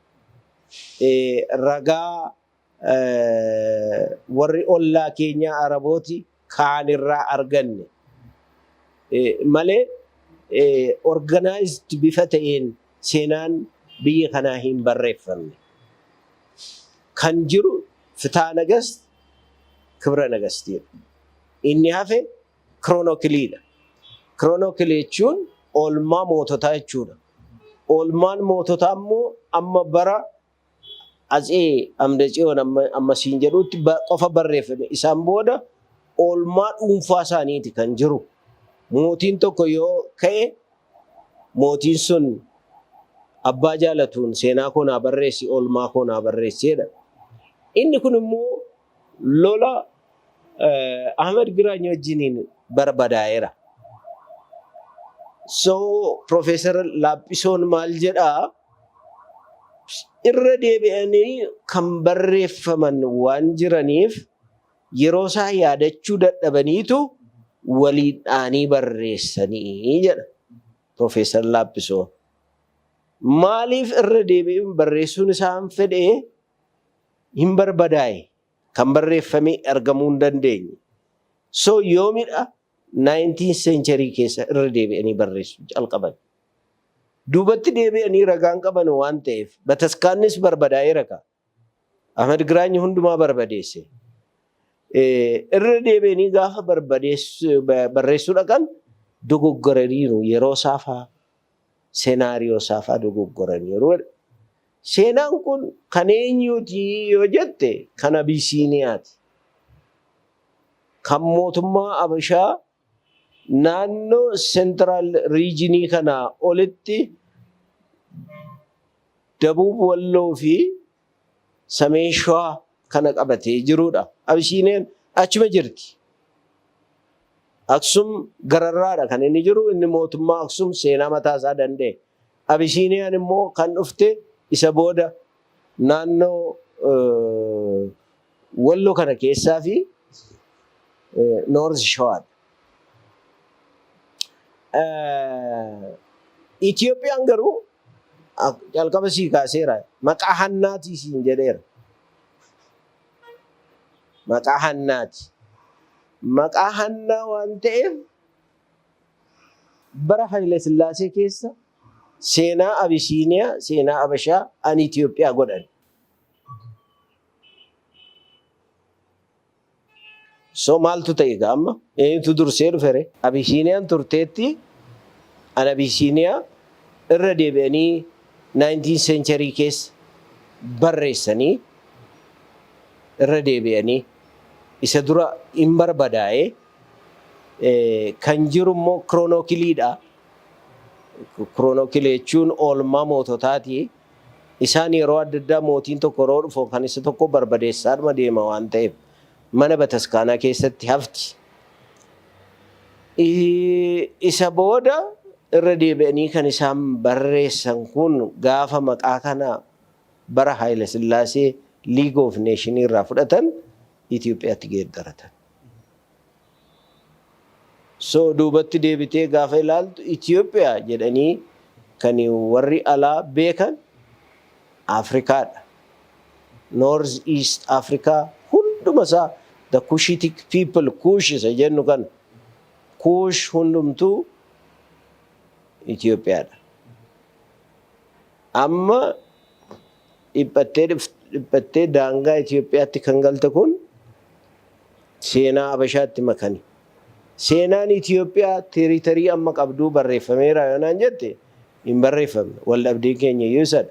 Ragaa warri ollaa keenya Arabooti kaan irraa arganne malee organized bifa ta'een seenaan biyya kanaa hin barreeffamne. Kan jiru Fitaa Nagast, Kibra Nagastiidha. Inni hafe Kiroonokiliidha. Kiroonokilii jechuun oolmaa moototaa jechuudha. Oolmaan moototaa immoo amma bara Atsee Amda Tsiyoon amma siin jedhutti qofa barreeffame. Isaan booda oolmaa dhuunfaa isaaniiti kan jiru. Mootiin tokko yoo ka'e mootiin sun abbaa jaalatuun seenaa koo naa barreessi oolmaa koo naa barreesseedha. Inni kun immoo lola Ahmed Giraany wajjiniin barbadaa'eera. So Professor Laappisoon maal jedhaa irra deebi'anii kan barreeffaman waan jiraniif yeroo isaa yaadachuu dadhabaniitu waliidhaanii barreessanii jedha Professor Laappisoon. Maaliif irra deebi'uun barreessuun isaan fedhee hin barbadaa'e kan barreeffamee argamuu hin dandeenye. So yoomidha 19th century keessa irra deebi'anii barreessuu jalqaban. Duubatti deebi'anii ragaan qaban waan ta'eef bataskaannis barbadaa'ee ragaa. Ahmed Giraany hundumaa barbadeesse. Irra deebi'anii gaafa barreessuu dhaqan dogoggoraniiru yeroo saafaa seenaariyoo saafaa dogoggoraniiru. Seenaan kun kan eenyuuti yoo jette kan Abisiiniyaati. Kan mootummaa Habashaa naannoo seentiraal riijinii kanaa olitti Dabuub Walloo fi Sameen Shawaa kana qabatee jirudha. Abisiiniyaan achuma jirti. Aksum gararraadha kan inni jiru, inni mootummaa Aksum seenaa mataa isaa danda'e. Abisiiniyaan immoo kan dhufte isa booda naannoo Walloo kana keessaa fi Noorz Shawaadha. Itoophiyaan garuu jalqaba sii kaaseera. Maqaa Hannaatii siin jedheera. Maqaa Hannaati. Maqaa Hannaa waan ta'eef bara Haile Sillaasee keessa seenaa Abisiiniyaa, seenaa Habashaa an Itoophiyaa godhan. So maaltu ta'e amma eenyutu dursee dhufere? Abisiiniyaan turteetti an Abisiiniyaa irra deebi'anii 19th century keessa barreessanii irra deebi'anii isa dura hin barbadaa'e kan jiru immoo kiroonookiliidha. Kiroonookilii jechuun oolmaa moototaati. Isaan yeroo adda addaa mootiin tokko yeroo dhufu kan isa tokko barbadeessaadhuma deema waan ta'eef mana bataskaanaa keessatti hafti. Isa booda irra deebi'anii kan isaan barreessan kun gaafa maqaa kana bara Haile Sillaasee League of Nations irraa fudhatan Itoophiyaatti geeddaratan. So duubatti deebitee gaafa ilaaltu Itoophiyaa jedhanii kan warri alaa beekan Afrikaadha. North East Africa hundumasaa the Cushitic people, Kush isa jennu kan Kush hundumtuu Itoophiyaadha. Amma dhiphattee daangaa Itoophiyaatti kan galte kun seenaa Habashaatti makani. Seenaan Itoophiyaa teeritarii amma qabduu barreeffameera yoonaan jette hin barreeffamne. Waldhabdeen keenya iyyuu isadha.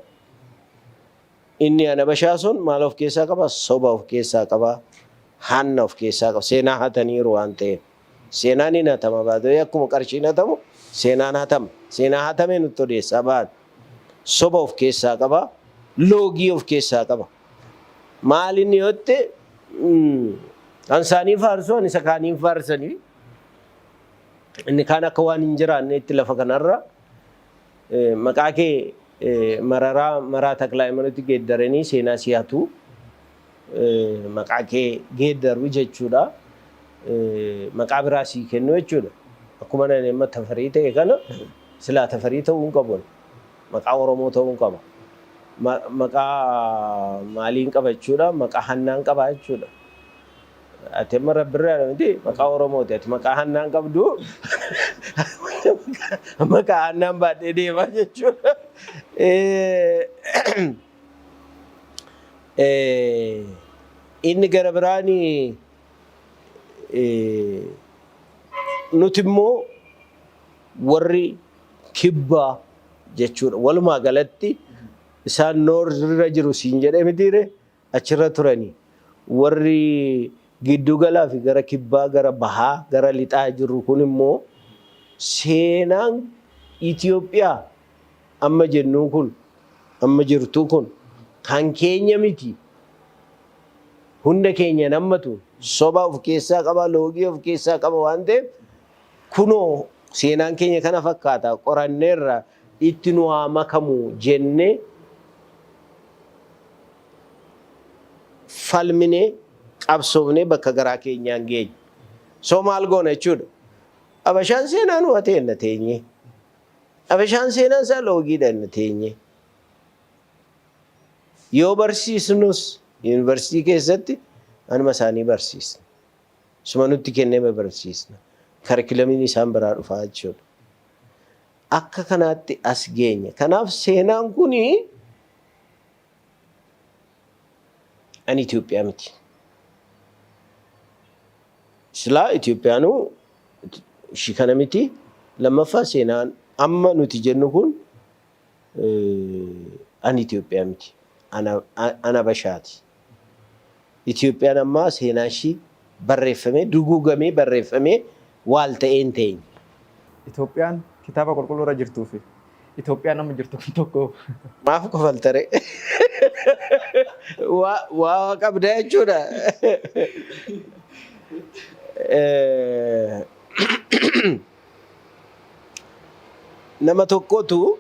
Inni an Habashaa sun maal of keessaa qaba? Soba of keessaa qaba. Hanna of keessaa qaba. Seenaa hataniiru waan ta'eef. Seenaan hin hatama baatee akkuma qarshiin hatamu seenaan hatama. Seenaa hatamee nutti odeessaa baatu. Soba of keessaa qaba. Loogii of keessaa qaba. Maal inni yotte an isaanii faarsu an isa kaaniin faarsanii inni kaan akka waan hin jiraanne itti lafa kanarra maqaa kee maraa taklaa imanutti geeddaranii seenaa siyaatu maqaa kee geeddaru jechuudha. Maqaa biraa sii kennu jechuudha. Akkuma nani amma Tafarii ta'e kana silaa Tafarii ta'uu hin qabu. Maqaa Oromoo ta'uu hin qaba. Maqaa maaliin qaba jechuudha? Maqaa Hannaan qaba jechuudha. Ati amma Rabbirraa miti maqaa Oromooti. Ati maqaa Hannaan qabdu maqaa Hannaan baadhee deemaa jechuudha. Inni gara biraani nuti immoo warri kibbaa jechuudha. Walumaa galatti isaan noorrirra jiru siin jedhee mitiire achirra turanii. Warri giddu galaa fi gara kibbaa, gara bahaa, gara lixaa jiru kun immoo seenaan Itoophiyaa amma jennu kun amma jirtu kun kan keenya miti. Hunda keenya nammatu soba of keessaa qaba, loogii of keessaa qaba waan ta'eef kunoo Seenaan keenya kana fakkaata qoranneerra itti nu haa makamu jennee falminee qabsoofnee bakka garaa keenyaan geenye. So maal goona jechuudha. Abashaan seenaan watee na teenye. Abashaan seenaan isaa loogiidha na teenye. Yoo barsiisnus yuunivarsiitii keessatti anuma isaanii barsiisna. Suma nutti kennee barsiisna. Karikulamiin isaan biraa dhufaa jechuudha. Akka kanaatti as geenye. Kanaaf seenaan kuni ani Itoophiyaa miti. Silaa Itoophiyaanuu ishii kana miti. Lammaffaa seenaan amma nuti jennu kun ani Itoophiyaa miti. Ana Bashaati. Itoophiyaan ammaa seenaan ishii barreeffamee duguugamee barreeffamee waal ta'een ta'een. Itoophiyaan kitaaba qulqulluu irra jirtuu fi Itoophiyaan amma jirtu kun tokko. Maaf kofaltare? Waa qabdaa jechuudha. Nama tokkotu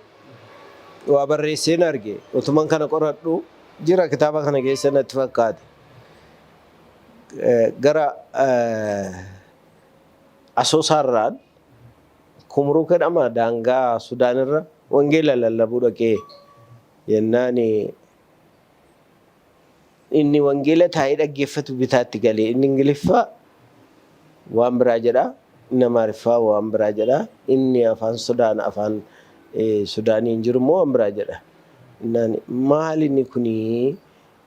waa barreesseen arge utuman kana qoradhu jira kitaaba kana keessa natti fakkaate. Gara Asoosaarraan Kumruuka jedhama daangaa Sudaanirra wangeela lallabuu dhaqee yennaan inni wangeela taa'ee dhaggeeffatu bitaatti galee inni Ingiliffaa waan biraa jedha inni Amaariffaa waan biraa jedha inni afaan Sudaan afaan Sudaaniin jiru immoo waan biraa jedha. Maal inni kuni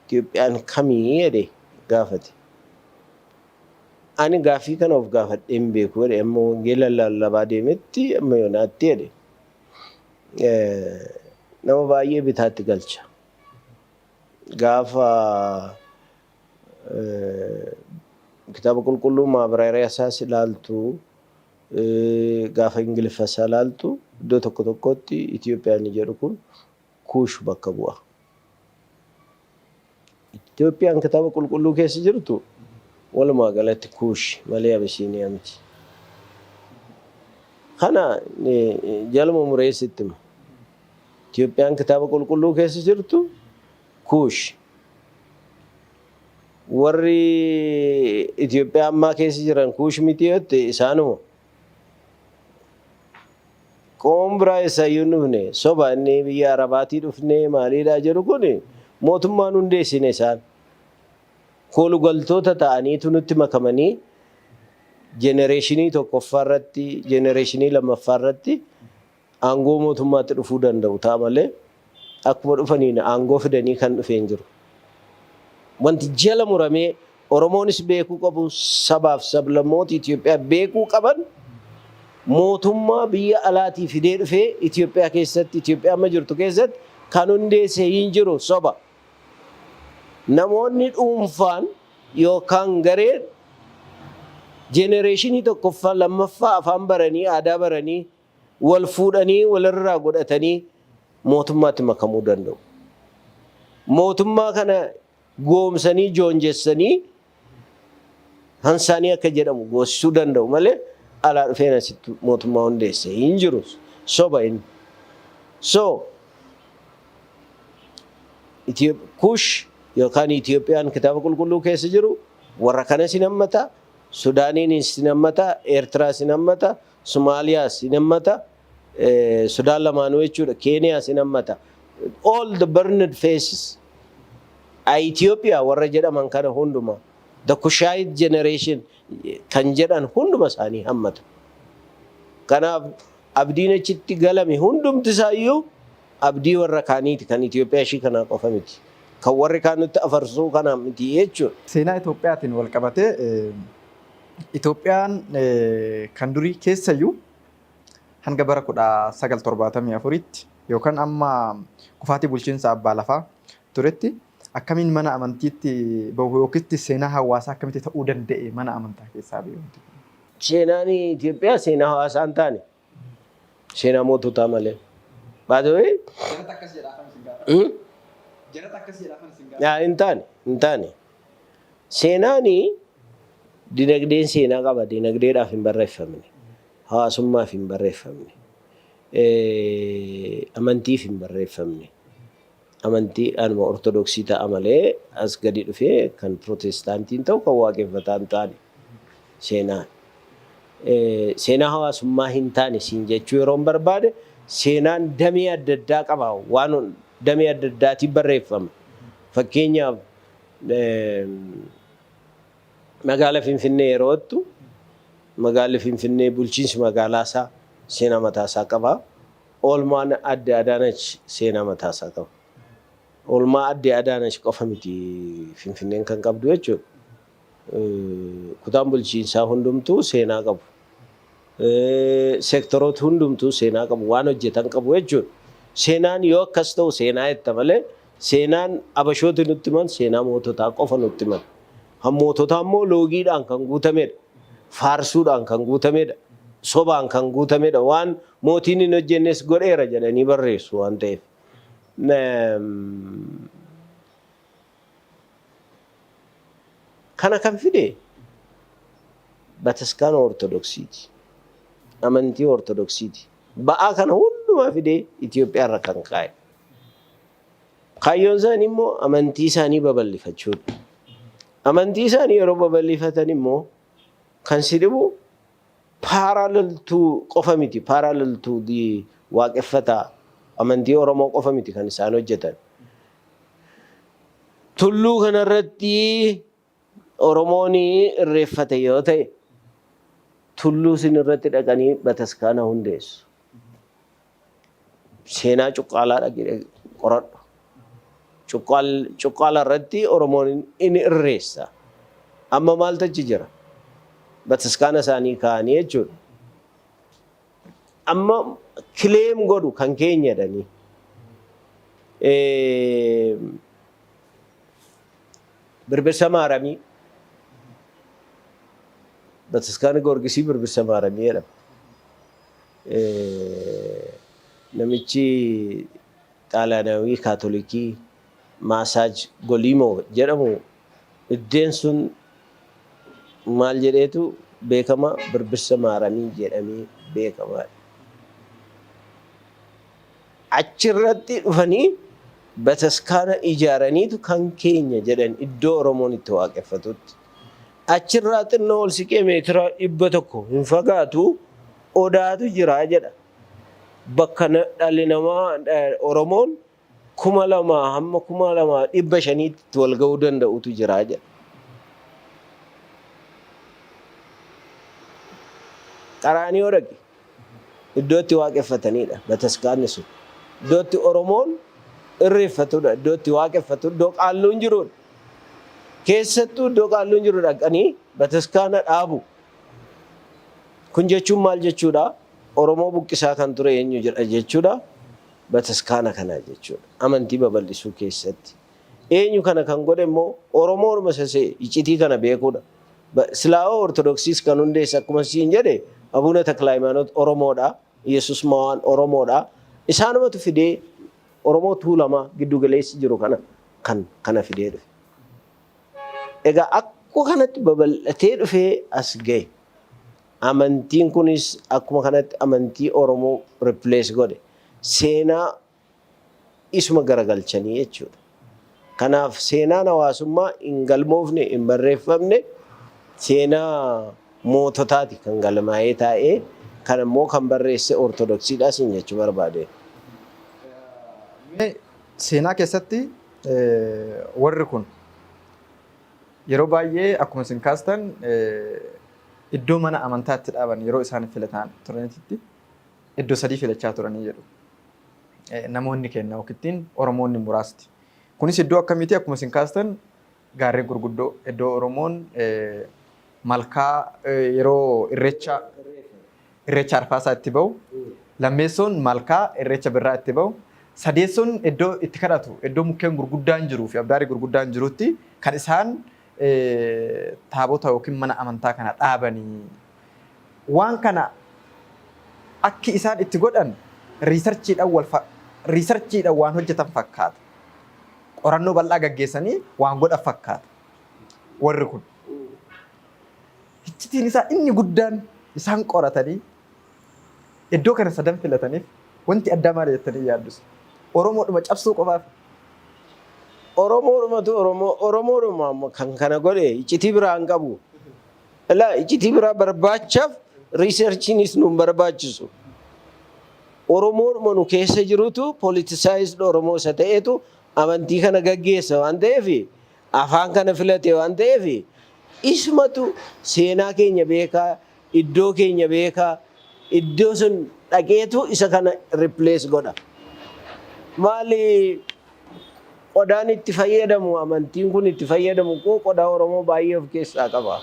Itoophiyaan kamii jedhee gaafate. Ani gaafii kana of gaafadhee hin beeku jedhe amma wangeela lallabaa deemetti amma yoonaatti jedhe. Nama baay'ee bitaatti galcha. Gaafa kitaaba qulqulluu maabraariyaa isaas ilaaltu gaafa Ingiliffaa isaa ilaaltu iddoo tokko tokkotti Itoophiyaan jedhu kun Kuush bakka bu'a. Itoophiyaan kitaaba qulqulluu keessa jirtu walumaa galatti Kuush malee Abisiiniyaa miti. Kana jaluma mureessitti hima. Itoophiyaan kitaaba qulqulluu keessa jirtu Kuush. Warri Itoophiyaa ammaa keessa jiran Kuush miti yotte isaanuma. Qoom biraa eessayyuu hin dhufne soba inni biyya Arabaatii dhufne maaliidhaa jedhu kun mootummaan hundeessine isaan. Koolugaltoota ta'aniitu nutti makamanii jenereeshinii tokkoffaa irratti jenereeshinii lammaffaa irratti aangoo mootummaatti dhufuu danda'u ta'a malee akkuma dhufaniin aangoo fidanii kan dhufeen jiru. Wanti jala muramee Oromoonis beekuu qabu sabaaf sablammoota Itoophiyaa beekuu qaban mootummaa biyya alaatii fidee dhufee Itoophiyaa keessatti Itoophiyaa amma jirtu keessatti kan hundeessee hin jiru soba. Namoonni dhuunfaan yookaan gareen jenereeshinii tokkoffaa lammaffaa afaan baranii aadaa baranii wal fuudhanii walirraa godhatanii mootummaatti makamuu danda'u. Mootummaa kana goomsanii joonjessanii hansaanii akka jedhamu goosisuu danda'u malee alaa dhufeen asitti mootummaa hundeesse hin jiru soba inni. So Kuush yookaan Itoophiyaan kitaaba qulqulluu keessa jiru warra kana sin hammata, Sudaaniin sin hammata, Eertiraa sin hammata, Somaaliyaa sin hammata, Sudaan lamaanuu jechuudha, Keeniyaa sin hammata. All the burned faces Itoophiyaa warra jedhaman kana hunduma the Kushite generation kan jedhan hunduma isaanii hammata. Kanaaf abdiin achitti galame hundumti isaayyuu abdii warra kaaniiti kan Itoophiyaa ishii kanaa qofa miti. Kan warri kaan nutti afarsuu kanaa miti jechuudha. Seenaa Itoophiyaatiin wal qabatee Itoophiyaan kan durii keessayyuu hanga bara 1974tti yookaan amma kufaatii bulchiinsa abbaa lafaa turetti akkamiin mana amantiitti bahu yookiin seenaa hawaasaa akkamitti ta'uu danda'e mana amantaa keessaa beekumti. Seenaan Itoophiyaa seenaa hawaasaa hin taane seenaa moototaa malee. Baatawee? Jarata akkas jedhaafan sin gaafa. Jarata akkas jedhaafan sin gaafa. Hin taane. Seenaanii dinagdeen seenaa qaba dinagdeedhaaf hin barreeffamne. hawaasummaaf hin barreeffamne. Amantiif hin barreeffamne. Amantii anuma ortodoksii ta'a malee as gadi dhufee kan pirootestaantiin ta'u kan waaqeffataa hin taane seenaan. Seenaa hawaasummaa hin taane siin jechuu yeroo barbaade seenaan damee adda addaa qaba. Waan damee adda addaatiin barreeffama. Fakkeenyaaf magaalaa Finfinnee yeroo jettu magaalli Finfinnee bulchiinsi magaalaa isaa seenaa mataa isaa qaba. Oolmaan adde Adaanach seenaa mataa isaa qaba. Oolmaa adde Adaanach qofa miti Finfinneen kan qabdu jechuudha. Kutaan bulchiinsaa hundumtuu seenaa qabu. Seektoroota hundumtuu seenaa qabu. Waan hojjetan qabu jechuudha. Seenaan yoo akkas ta'u seenaa jetta malee seenaan abashooti nutti himan seenaa moototaa qofa nutti himan. Moototaa immoo loogiidhaan kan guutamedha. Faarsuudhaan kan guutamedha. Sobaan kan guutamedha. Waan mootiin hin hojjennes godheera jedhanii barreessu waan ta'eef. Kana kan fide bataskaana ortodoksiiti. Amantii ortodoksiiti. Ba'aa kana hundumaa fide Itoophiyaa irra kan kaa'e. Kaayyoon isaanii immoo amantii isaanii babal'ifachuudha. Amantii isaanii yeroo babal'ifatan immoo kan si dhibu paaraalaltuu qofa miti. Paaraalaltuu waaqeffataa amantii Oromoo qofa miti kan isaan hojjetan. Tulluu kanarratti Oromoon irreeffate yoo ta'e tulluu isin irratti dhaqanii bataskaana hundeessu. Seenaa cuqqaalaa dhaqee qoradhu. Cuqqaala irratti Oromoon inni irreessa. Amma maaltu achi jira? Bataskaana isaanii kaa'anii jechuudha. Amma kileem godhu kan keenya jedhanii. Birbirsa Maaramii. Bataskaana Goorgisii Birbirsa Maaramii jedhama. Namichi Xaaliyaanawii Kaatolikii Maasaaj Goliimoo jedhamu iddeen sun maal jedheetu beekama Birbirsa Maaramii jedhamee beekamaadha. Achirratti dhufanii bataskaana ijaaraniitu kan keenya jedhan iddoo Oromoon itti waaqeffatutti. Achirraa xinnoo ol siqee meetira 100 hin fagaatu odaatu jira jedha. Bakka dhalli namaa Oromoon 2,000 hamma 2,500 wal ga'uu danda'utu jira jedha. Qaraanii yoo dhaqe iddoo itti waaqeffatanidha bataskaanni sun. Iddoo itti Oromoon irreeffatudha. Iddoo itti waaqeffatu iddoo qaalluun jirudha. Keessattuu iddoo qaalluun jiru dhaqanii bataskaana dhaabu. Kun jechuun maal jechuudha? Oromoo buqqisaa kan ture eenyu jedha jechuudha. Bataskaana kana jechuudha. Amantii babal'isuu keessatti. Eenyu kana kan godhe immoo Oromoo orma sasee iccitii kana beekuudha. Islaama Ortodoksiis kan hundeesse akkuma siin jedhe Abuuna Taklaayimaanoot Oromoodha. Yesus Mawaan Oromoodha. Isaanumatu fidee Oromoo Tuulamaa giddu galeessi jiru kana fidee dhufe. Egaa akkuma kanatti babal'atee dhufee as ga'e. Amantiin kunis akkuma kanatti amantii Oromoo replace godhe. Seenaa isuma garagalchanii jechuudha. Kanaaf seenaan hawaasummaa hin galmoofne hin barreeffamne seenaa moototaati kan galmaa'ee taa'ee kan immoo kan barreesse Ortodoksiidha siin jechuu barbaade. Seenaa keessatti warri kun yeroo baay'ee akkuma isin kaastan iddoo mana amantaatti dhaaban yeroo isaan filatan turanitti iddoo 3 filachaa turanii jedhu. Namoonni kenna yookiin Oromoonni muraasti. Kunis iddoo akkamiiti akkuma isin kaastan gaarreen gurguddoo iddoo Oromoon malkaa yeroo irreecha arfaasaa itti bahu, lammeessoon malkaa irreecha birraa itti bahu, sadeessoon iddoo itti kadhatu iddoo mukkeen gurguddaan jiruu fi abdaarii gurguddaan jirutti kan isaan taabota yookiin mana amantaa kana dhaabanii waan kana akki isaan itti godhan riisarchiidhaan waan hojjetan fakkaata. Qorannoo bal'aa gaggeessanii waan godhan fakkaata. Warri kun iccitiin isaa inni guddaan isaan qoratanii iddoo kana sadan filataniif wanti addaa maal jettanii yaaddus? Oromoodhuma cabsuu qofaaf. Oromoodhuma kan kana godhe iccitii biraa hin qabu. Ilaa iccitii biraa barbaachaaf riisarchiinis nu barbaachisu. Oromoodhuma nu keessa jirutu politisaayisd Oromoo isa ta'etu amantii kana gaggeessa waan ta'eef afaan kana filate waan ta'eef ismatu seenaa keenya beekaa, iddoo keenya beekaa, iddoo sun dhaqeetu isa kana replace godha. Maali qodaan itti fayyadamu amantiin kun itti fayyadamu koo qodaa Oromoo baay'ee of keessaa qaba.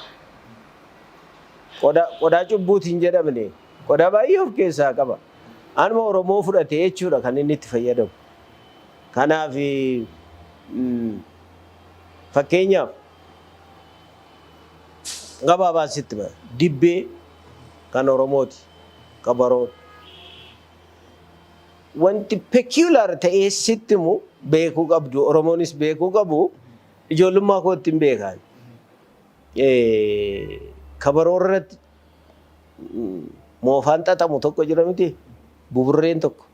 Qodaa cubbuutiin jedhamne qodaa baay'ee of keessaa qaba. Anuma Oromoo fudhate jechuudha kan inni itti fayyadamu. Kanaaf fakkeenyaaf gabaabaan sitti bara dibbee kan Oromooti qabaroon. Wanti peculiar ta'ee sitti mu beekuu qabdu Oromoonis beekuu qabu ijoollummaa kootti hin beekan. Kabaroo irratti moofaan xaxamu tokko jira miti buburreen tokko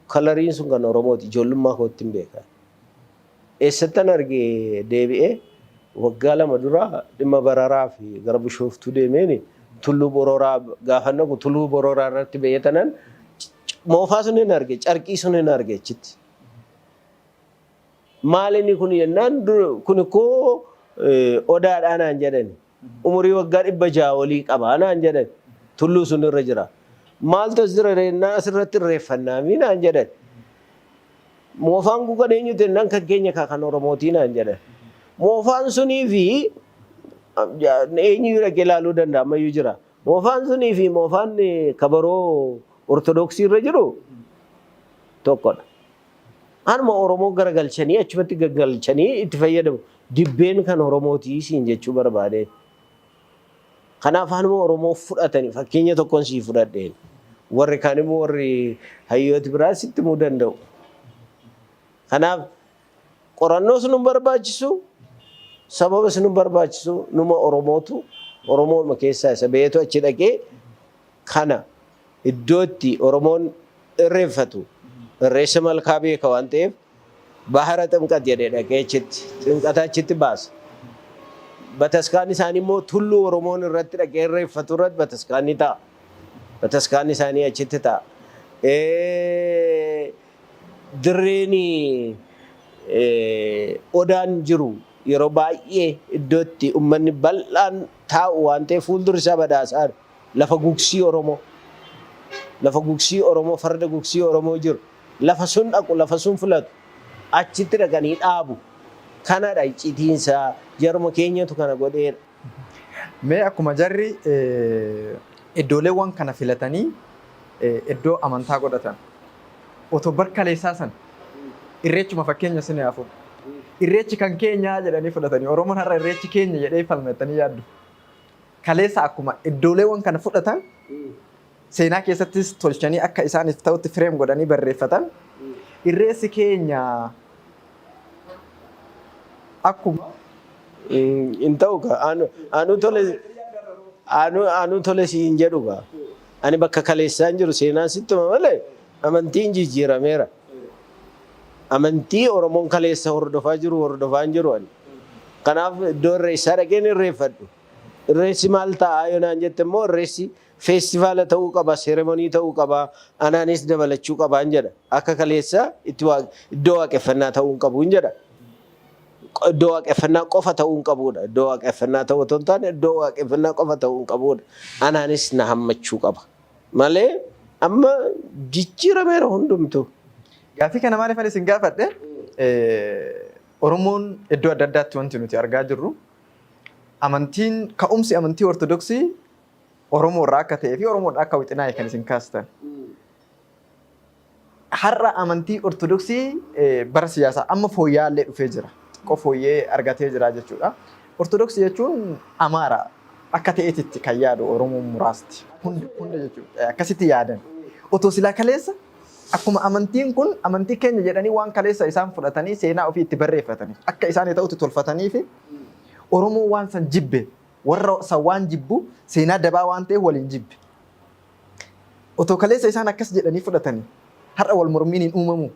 kalariin sun kan Oromooti ijoollummaa kootti hin beekan. Eessattan argee deebi'ee waggaa 2 dura dhimma bararaa fi gara Bishooftuu deemeen tulluu bororaa gaafa naqu tulluu bororaa irratti beeyatanan moofaa sun hin arge carqii sun hin arge achitti. Maalinni kun yennaan kun koo odaadhaa naan jedhan umurii waggaa 600 olii qaba naan jedhan tulluu sun irra jira. Maaltu as jira jennaan asirratti irreeffannaa naan jedhan. Moofaan kun kan eenyuti jennaan kan keenya kan Oromootii naan jedhan. Moofaan sunii fi eenyu dhaqee ilaaluu danda'a ammayyuu jira. Moofaan sunii fi moofaan kabaroo Ortodoksii irra jiru tokkodha. Anuma Oromoo garagalchanii achumatti gaggalchanii itti fayyadamu. Dibbeen kan Oromootii siin jechuu barbaade. Kanaaf anuma Oromoo fudhatanii fakkeenya tokkoon sii fudhadheen. Warri kaan immoo warri hayyooti biraa sitti himuu danda'u. Kanaaf qorannoo sun barbaachisu sababa sun barbaachisu numa Oromootu Oromooma keessaa isa beetu achi dhaqee kana iddootti Oromoon irreeffatu irreessa malkaa beeka waan ta'eef bahara ximqat jedhee dhaqee achitti ximqata achitti baasa. Bataskaan isaanii immoo tulluu Oromoon irratti dhaqee irreeffatu irratti bataskaanni ta'a. Bataskaan isaanii achitti ta'a. Dirreeni odaan jiru yeroo baay'ee iddootti uummanni bal'aan taa'u waan ta'eef fuuldurri isaa badhaasaadha. Lafa gugsii Oromoo. Lafa gugsii Oromoo farda gugsii Oromoo jiru. Lafa sun dhaqu lafa sun filatu achitti dhaqanii dhaabu. Kanadha iccitiinsaa jaruma keenyatu kana godheera. Mee akkuma jarri iddooleewwan kana filatanii iddoo amantaa godhatan otoo barkaleessaa san irreechuma fakkeenya isin haa fudhu. Irreechi kan keenyaa jedhanii fudhatanii Oromoon har'a irreechi keenya jedhee falmatanii yaaddu. Kaleessa akkuma iddooleewwan kana fudhatan seenaa keessattis tolchanii akka isaaniif ta'utti fireem godhanii barreeffatan irreessi keenya akkuma in ta'u ka anu tole si hin jedhu ka ani bakka kaleessaan jiru seenaan sittuma malee amantiin jijjiirameera. Amantii Oromoon kaleessa hordofaa jiru hordofaan jiru ani. Kanaaf iddoo irreessaa dhaqeen irreeffadhu. Irreessi maal ta'a yoo naan jette immoo irreessi feestivaala ta'uu qaba, seeremonii ta'uu qaba, anaanis dabalachuu qabaan jedha. Akka kaleessa iddoo waaqeffannaa ta'uu hin qabu hin jedha. Iddoo waaqeffannaa qofa ta'uu hin qabudha. Iddoo waaqeffannaa ta'uu otoo hin taane iddoo waaqeffannaa qofa ta'uu hin qabudha. Anaanis na hammachuu qaba. Malee amma jijjiirameera hundumtu. Gaaffii kana maaliif ani isin gaafadhe Oromoon iddoo adda addaatti wanti nuti argaa jirru amantiin ka'umsi amantii Ortodoksii Oromoo irraa akka ta'ee fi Oromoo irraa akka wixinaa kan isin kaastan. Har'a amantii Ortodoksii bara siyaasaa amma fooyya'allee dhufee jira. Qofa fooyyee argatee jira jechuudha. Ortodoksii jechuun Amaara akka ta'eetitti kan yaadu Oromoon muraasti. Hunda jechuudha. Akkasitti yaadan. Otoo silaa kaleessa akkuma amantiin kun amantii keenya jedhanii waan kaleessa isaan fudhatanii seenaa ofii itti barreeffatanii akka isaan ta'utti tolfatanii fi Oromoo waan san jibbe warra san waan jibbu seenaa dabaa waan ta'eef waliin jibbe. Otoo kaleessa isaan akkas jedhanii fudhatanii har'a wal mormiin hin uumamu.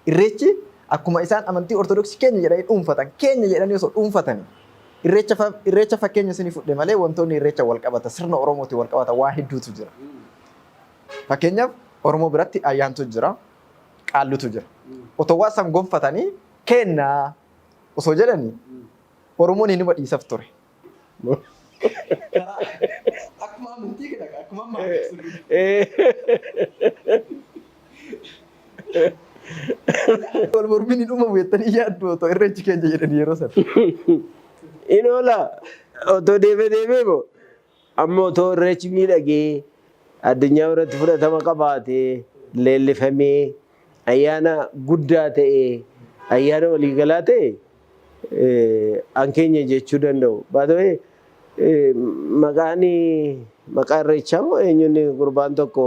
Irreechi akkuma isaan amantii ortodoksii keenya jedhanii dhuunfatan keenya jedhanii osoo dhuunfatanii irreecha fakkeenya isinii fudhe malee wantoonni irreecha wal qabata sirna Oromooti wal qabata waa hedduutu jira. Fakkeenyaaf Oromoo biratti ayyaantu jira, qaallutu jira. Otoo waa san gonfatanii kennaa osoo jedhanii Oromoon inni badhiisaf ture. Akkuma amantii kana akkuma wal mormiin hin uumamu jettanii yaaddu otoo irreechi keenya jedhanii yeroo sana. Inoola otoo deemee moo amma otoo irreechi miidhagee addunyaa biratti fudhatama qabaatee leellifamee ayyaana guddaa ta'ee ayyaana waliigalaa ta'e an keenya jechuu danda'u. Baatawee maqaa irreechaa moo eenyuun gurbaan tokko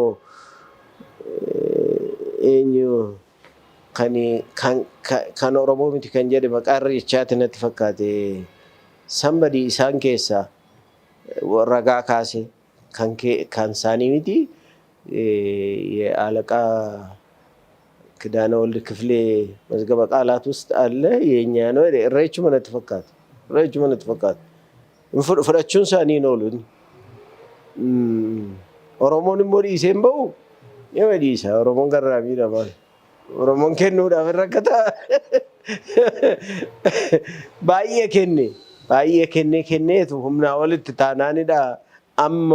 eenyu kan Oromoo miti kan jedhe maqaa irreechaati natti fakkaate. Somebody isaan keessaa ragaa kaase kan isaanii miti አለቃ ክዳነ ወልድ ክፍሌ መዝገበ ቃላት ውስጥ አለ የኛ ነው እሬቹ ማለት ተፈካት ፍራቹን ሳኒ ነው ሉን ኦሮሞን ሞዲ ሴምበው የመዲሳ ኦሮሞን ገራሚ ደማል ኦሮሞን ከኑ ዳፈረከታ ባየ ከኔቱ ሁምና ወልት ታናኒዳ አማ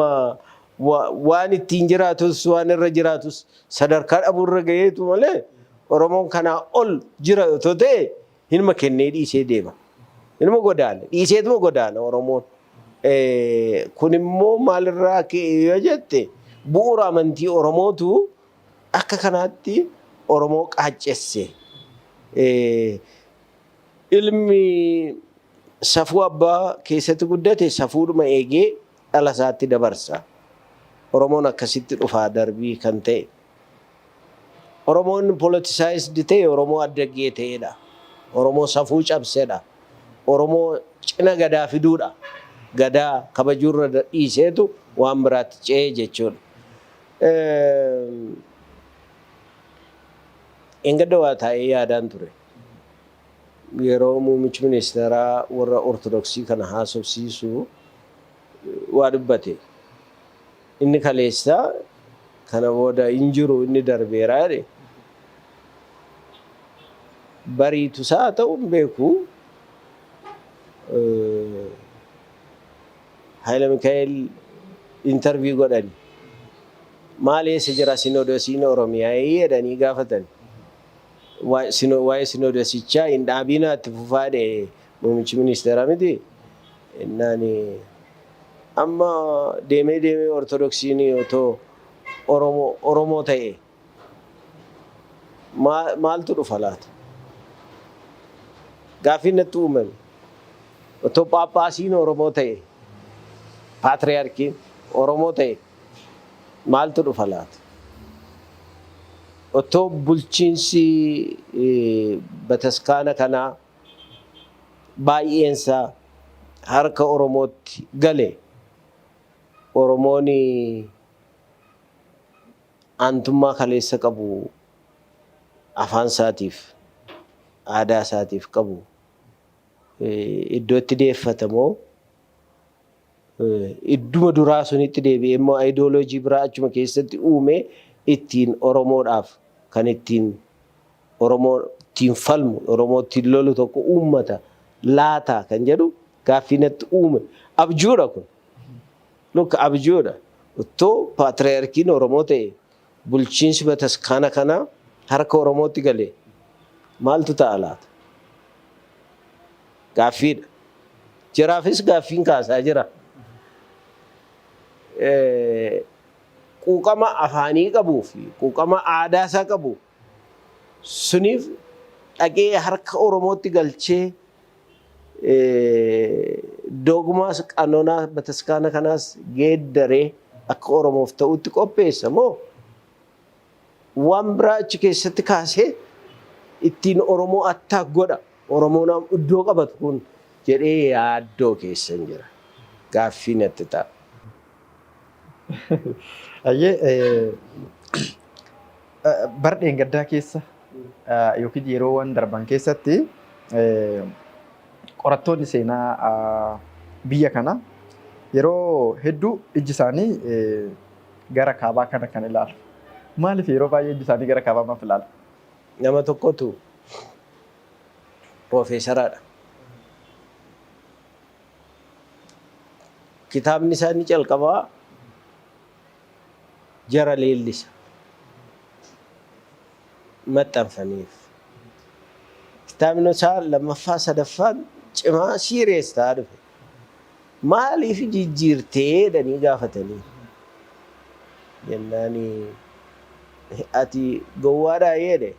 waan ittiin jiraatus waan irra jiraatus sadarkaa dhabuurra gaheetu malee Oromoon kanaa ol jira otoo ta'e hinuma kennee dhiisee deema. Hinuma godaana dhiiseetuma godaana Oromoon. Kun immoo maalirraa yoo jette bu'uura amantii Oromootu akka kanaatti Oromoo qaaccesse. Ilmi safuu abbaa keessatti guddate safuudhuma eegee dhala isaatti dabarsa. Oromoon akkasitti dhufaa darbii kan ta'e. Oromoon politicized ta'e Oromoo addaggee ta'edha. Oromoo safuu cabsedha. Oromoo cina gadaa fiduudha. Gadaa kabajuurra dhiiseetu waan biraatti ce'ee jechuudha. Engadda waa taa'ee yaadaan ture. Yeroo muummichi ministeeraa warra Ortodoksii kana haasofsiisu waa dubbate. Inni kaleessa kana booda hin jiru inni darbeera jedhe bariitu isaa ta'u hin beeku Haayile Mikaa'el intervii godhani maal eessa jira sinoodosiin Oromiyaa jedhanii gaafatan waa'ee sinoodosichaa hin dhaabinaa itti fufaa jedhe muummichi ministeeraa miti innaani amma deemee ortodoksiin otoo Oromoo ta'e maaltu dhufa laata? Gaaffii natti uumame otoo Phaaphaasiin Oromoo ta'e paatriyaarkiin Oromoo ta'e maaltu dhufa laata? Otoo bulchiinsi bataskaana kanaa baay'eensaa harka Oromootti gale Oromoon aantummaa kaleessa qabu afaan isaatiif aadaa isaatiif qabu iddootti deeffatamoo idduma duraa sunitti deebi'ee immoo ayidooloojii biraa achuma keessatti uume ittiin Oromoodhaaf kan ittiin Oromoo ittiin falmu Oromoo ittiin lolu tokko uummata laata kan jedhu gaaffii natti uume abjuudha kun. Lukka abjuudha. Otoo paatriyaarkiin Oromoo ta'e bulchiinsi bataskaana kanaa harka Oromootti galee maaltu ta'a laata? Gaaffiidha. Jiraafis gaaffiin kaasaa jira. Quuqama afaanii qabuu fi quuqama aadaa isaa qabu suniif dhaqee harka Oromootti galchee dogmaas qanoonaa bataskaana kanaas geeddaree akka Oromoof ta'utti qopheessa moo waan biraa achi keessatti kaasee ittiin Oromoo attaak godha Oromoon iddoo qabatu kun jedhee yaaddoo keessan jira. Gaaffii natti ta'a. Ayyee bardeen gaddaa keessa yookiin yeroowwan darban keessatti qorattoonni seenaa biyya kana yeroo hedduu ijji isaanii gara kaabaa kana kan ilaalu. Maaliif yeroo baay'ee ijji isaanii gara kaabaa maaf ilaalu? Nama tokkotu piroofeesaraadha. Kitaabni isaanii calqabaa jara leellisa maxxanfaniif. Kitaabni isaa lammaffaa sadaffaan cimaa siirees ta'aa dhufe. Maaliif jijjiirtee jedhanii gaafatanii jennaani ati gowwaadhaa jedhe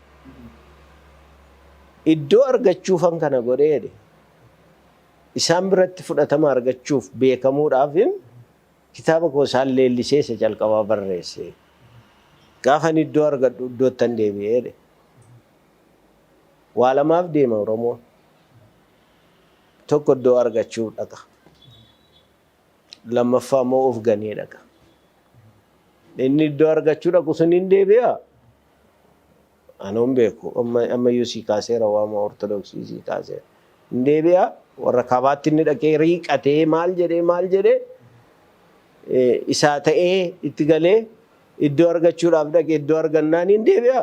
iddoo argachuufan kana godhe jedhe isaan biratti fudhatama argachuuf beekamuudhaafin kitaaba koo isaan leellisee isa calqabaa barreesse. Gaafan iddoo argadhu iddoottan deebi'ee jedhe. Waa lamaaf deema Oromoon. Tokko iddoo argachuuf dhaqa. Lammaffaa immoo of ganee dhaqa. Inni iddoo argachuu dhaqu sun hin deebi'a. Anoon beeku ammayyuu sii kaaseera waama ortodoksii sii kaaseera. Hin deebi'a. Warra kaabaatti inni dhaqee riiqatee maal jedhee isaa ta'ee itti galee iddoo argachuudhaaf dhaqee iddoo argannaan hin deebi'a.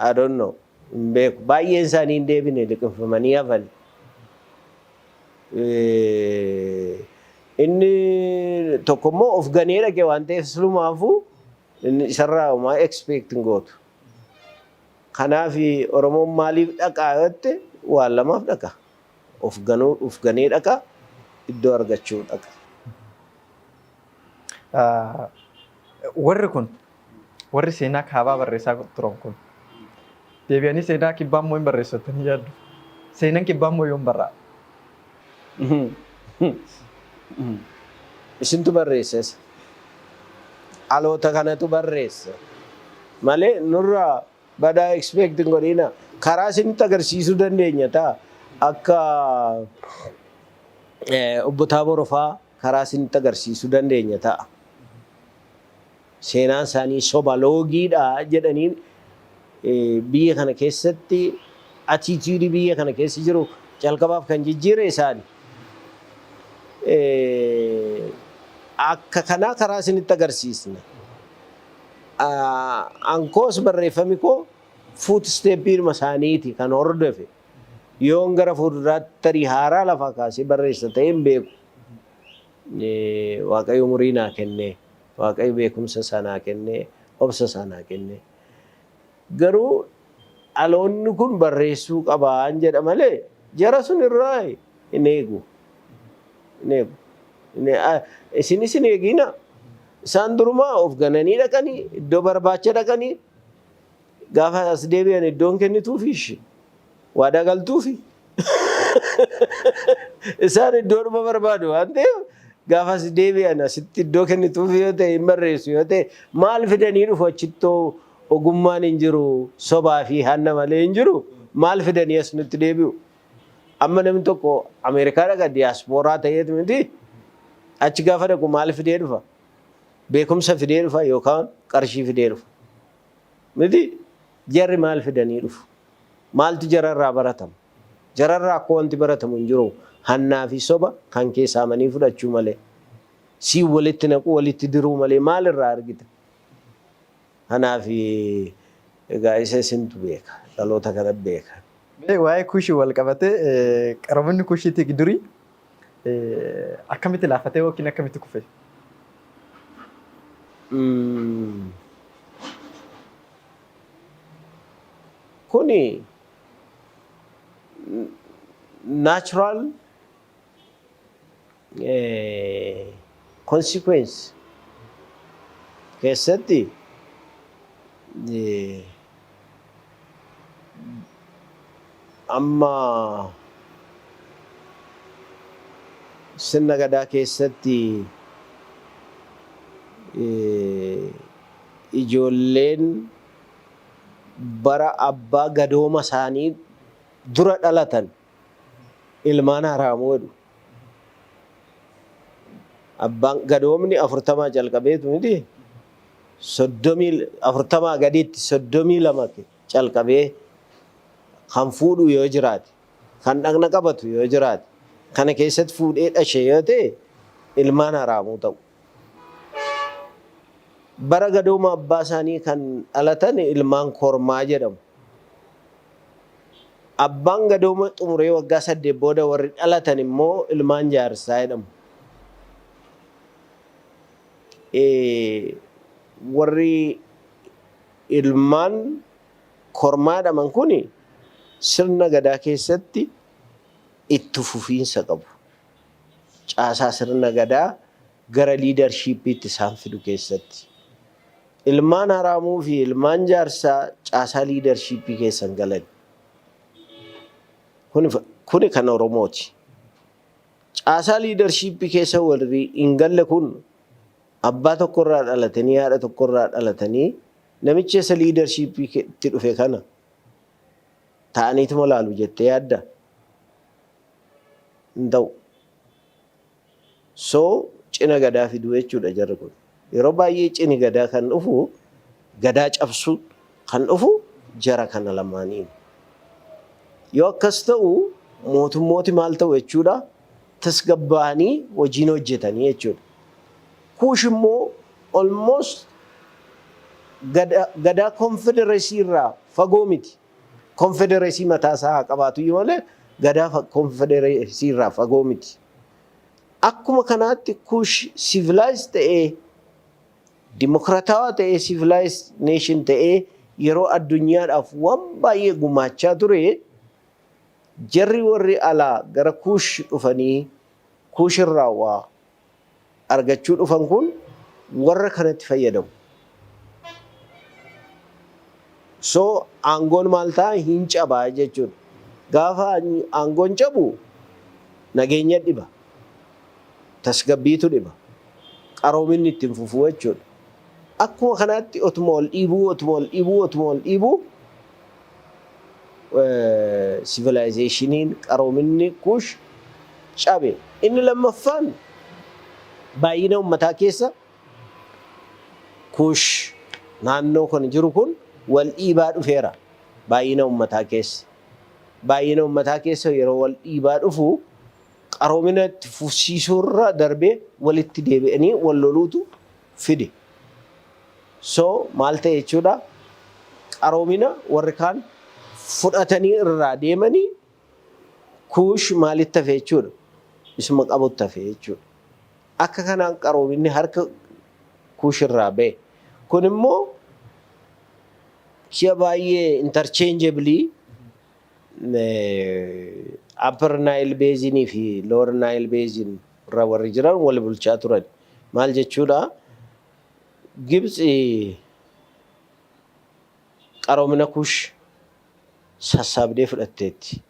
I don't know. Hin beeku. Baay'een isaanii hin deebine liqinfamanii hafan. Inni tokko immoo of ganee dhaqee waan ta'eef silumaafuu isarraa homaa expect hin gootu. Kanaaf Oromoon maaliif dhaqaa jette waan lamaaf dhaqa. Of ganee dhaqa iddoo argachuu dhaqa. Warri seenaa kaabaa barreessaa turan kun deebi'anii seenaa kibbaa immoo hin barreessatanii yaaddu. Seenaan kibbaa immoo yoom barraa? Isintu barreessa. Dhaloota kanatu barreessa. Malee nurraa badaa expect hin godhina. Karaa isinitti agarsiisuu dandeenya ta'a. Akka obbo Taabor fa'aa karaa isinitti agarsiisuu dandeenya ta'a. Seenaan isaanii soba loogiidha jedhanii biyya kana keessatti atiitiidii biyya kana keessa jiru calqabaaf kan jijjiire isaani. Akka kanaa karaa isinitti agarsiisna. Ankoos barreeffami koo fuutsteeppiidhuma isaaniiti kan hordofe. Yoon gara fuulduraatti tarii haaraa lafaa kaasee barreessa ta'e hin beeku. Waaqayyo umurii naa kennee, Waaqayyo beekumsa sanaa kennee, obsa sanaa kennee. Garuu dhaloonni kun barreessuu qabaan jedha malee jara sun irraa hin eegu. Isinis hin eegina. Isaan durumaa of gananii dhaqanii iddoo barbaacha dhaqanii gaafa as deebi'an iddoon kennituufi ishee waadaa galtuufi. Isaan iddoodhuma barbaadu waan ta'eef gaafa as deebi'an asitti iddoo kennituufi yoo ta'e hin barreessu yoo ta'e maal fidanii dhufu achittoo ogummaan hin jiru sobaa fi hanna malee hin jiru maal fidanii as nutti deebi'u. Amma namni tokko Ameerikaa dhaqa diyaaspooraa ta'eetu miti achi gaafa dhaqu maal fidee dhufa? Beekumsa fidee dhufa yookaan qarshii fidee dhufa. Miti jarri maal fidanii dhufu? Maaltu jararraa baratama? Jararraa akka wanti baratamu hin jiru hannaa fi soba kan keessaamanii fudhachuu malee. Sii walitti naquu walitti diruu malee maalirraa argita? Kanaaf egaa isa isintu beeka. Dhaloota kana beeka. Waa'ee kushii wal qabatee qaroomni kushiitii durii akkamitti laafatee yookiin akkamitti kufe? Kuni natural consequence keessatti amma sirna gadaa keessatti ijoolleen bara abbaa gadooma isaanii dura dhalatan ilmaan haraamuu jedhu. Abbaan gadoomni 40 jalqabeetu miti. 40 gaditti 32 jalqabee kan fuudhu yoo jiraate, kan dhagna qabatu yoo jiraate, kana keessatti fuudhee dhashe yoo ta'e ilmaan haraamuu ta'u. Bara gadooma abbaa isaanii kan dhalatan ilmaan kormaa jedhamu. Abbaan gadooma xumuree waggaa 8 booda warri dhalatan immoo ilmaan jaarsaa jedhamu. Warri ilmaan kormaa jedhaman kun sirna gadaa keessatti itti fufiinsa qabu. Caasaa sirna gadaa gara liidarshiippiitti isaan fidu keessatti. Ilmaan haraamuu fi ilmaan jaarsaa caasaa liidarshiippii keessan galan. Kuni kan Oromooti. Caasaa liidarshiippii keessa warri hin galle kun abbaa tokkorraa dhalatanii haadha tokkorraa dhalatanii namicha isa liidarshiippii itti dhufe kana ta'aniituma laalu jettee yaadda? Hin ta'u. So cina gadaa fiduu jechuudha jarri kun. Yeroo baay'ee cini gadaa kan dhufu gadaa cabsu kan dhufu jara kana lamaaniin. Yoo akkas ta'u mootummooti maal ta'u jechuudha? Tasgabbaa'anii hojiin hojjetanii jechuudha. Kuush immoo almost gadaa konfedereesii irraa fagoo miti. Konfedereesii mataa isaa haa qabaatu malee gadaa konfedereesii irraa fagoo miti. Akkuma kanaatti kuush civilized ta'ee dimokiraatawaa ta'ee civilized nation ta'ee yeroo addunyaadhaaf waan baay'ee gumaachaa ture jarri warri alaa gara kuush dhufanii kuush irraa waa argachuu dhufan kun warra kanatti fayyadamu. So aangoon maal ta'a hin cabaa jechuudha. Gaafa aangoon cabu nageenya dhiba. Tasgabbiitu dhiba. Qaroominni ittiin fufuu jechuudha. Akkuma kanaatti otuma ol dhiibuu civilizationiin qaroominni kuush cabe. Inni lammaffaan baay'ina uummataa keessa kuush naannoo kan jiru kun wal dhiibaa dhufeera. Baay'ina uummataa keessa yeroo wal dhiibaa dhufu qaroomina itti fufsiisuurra darbee walitti deebi'anii wal loluutu fide. So maal ta'e jechuudha? Qaroomina warri kaan fudhatanii irraa deemanii kuush maalitti hafe jechuudha? Isuma qabutti hafe jechuudha. Akka kanaan qaroominni harka kuush irraa ba'e. Kun immoo si'a baay'ee interchangeably Upper Nile Basin fi Lower Nile Basin irra warri jiran wal bulchaa turan. Maal jechuudha? Gibxi qaroomina kuush sassaabdee fudhatteetti.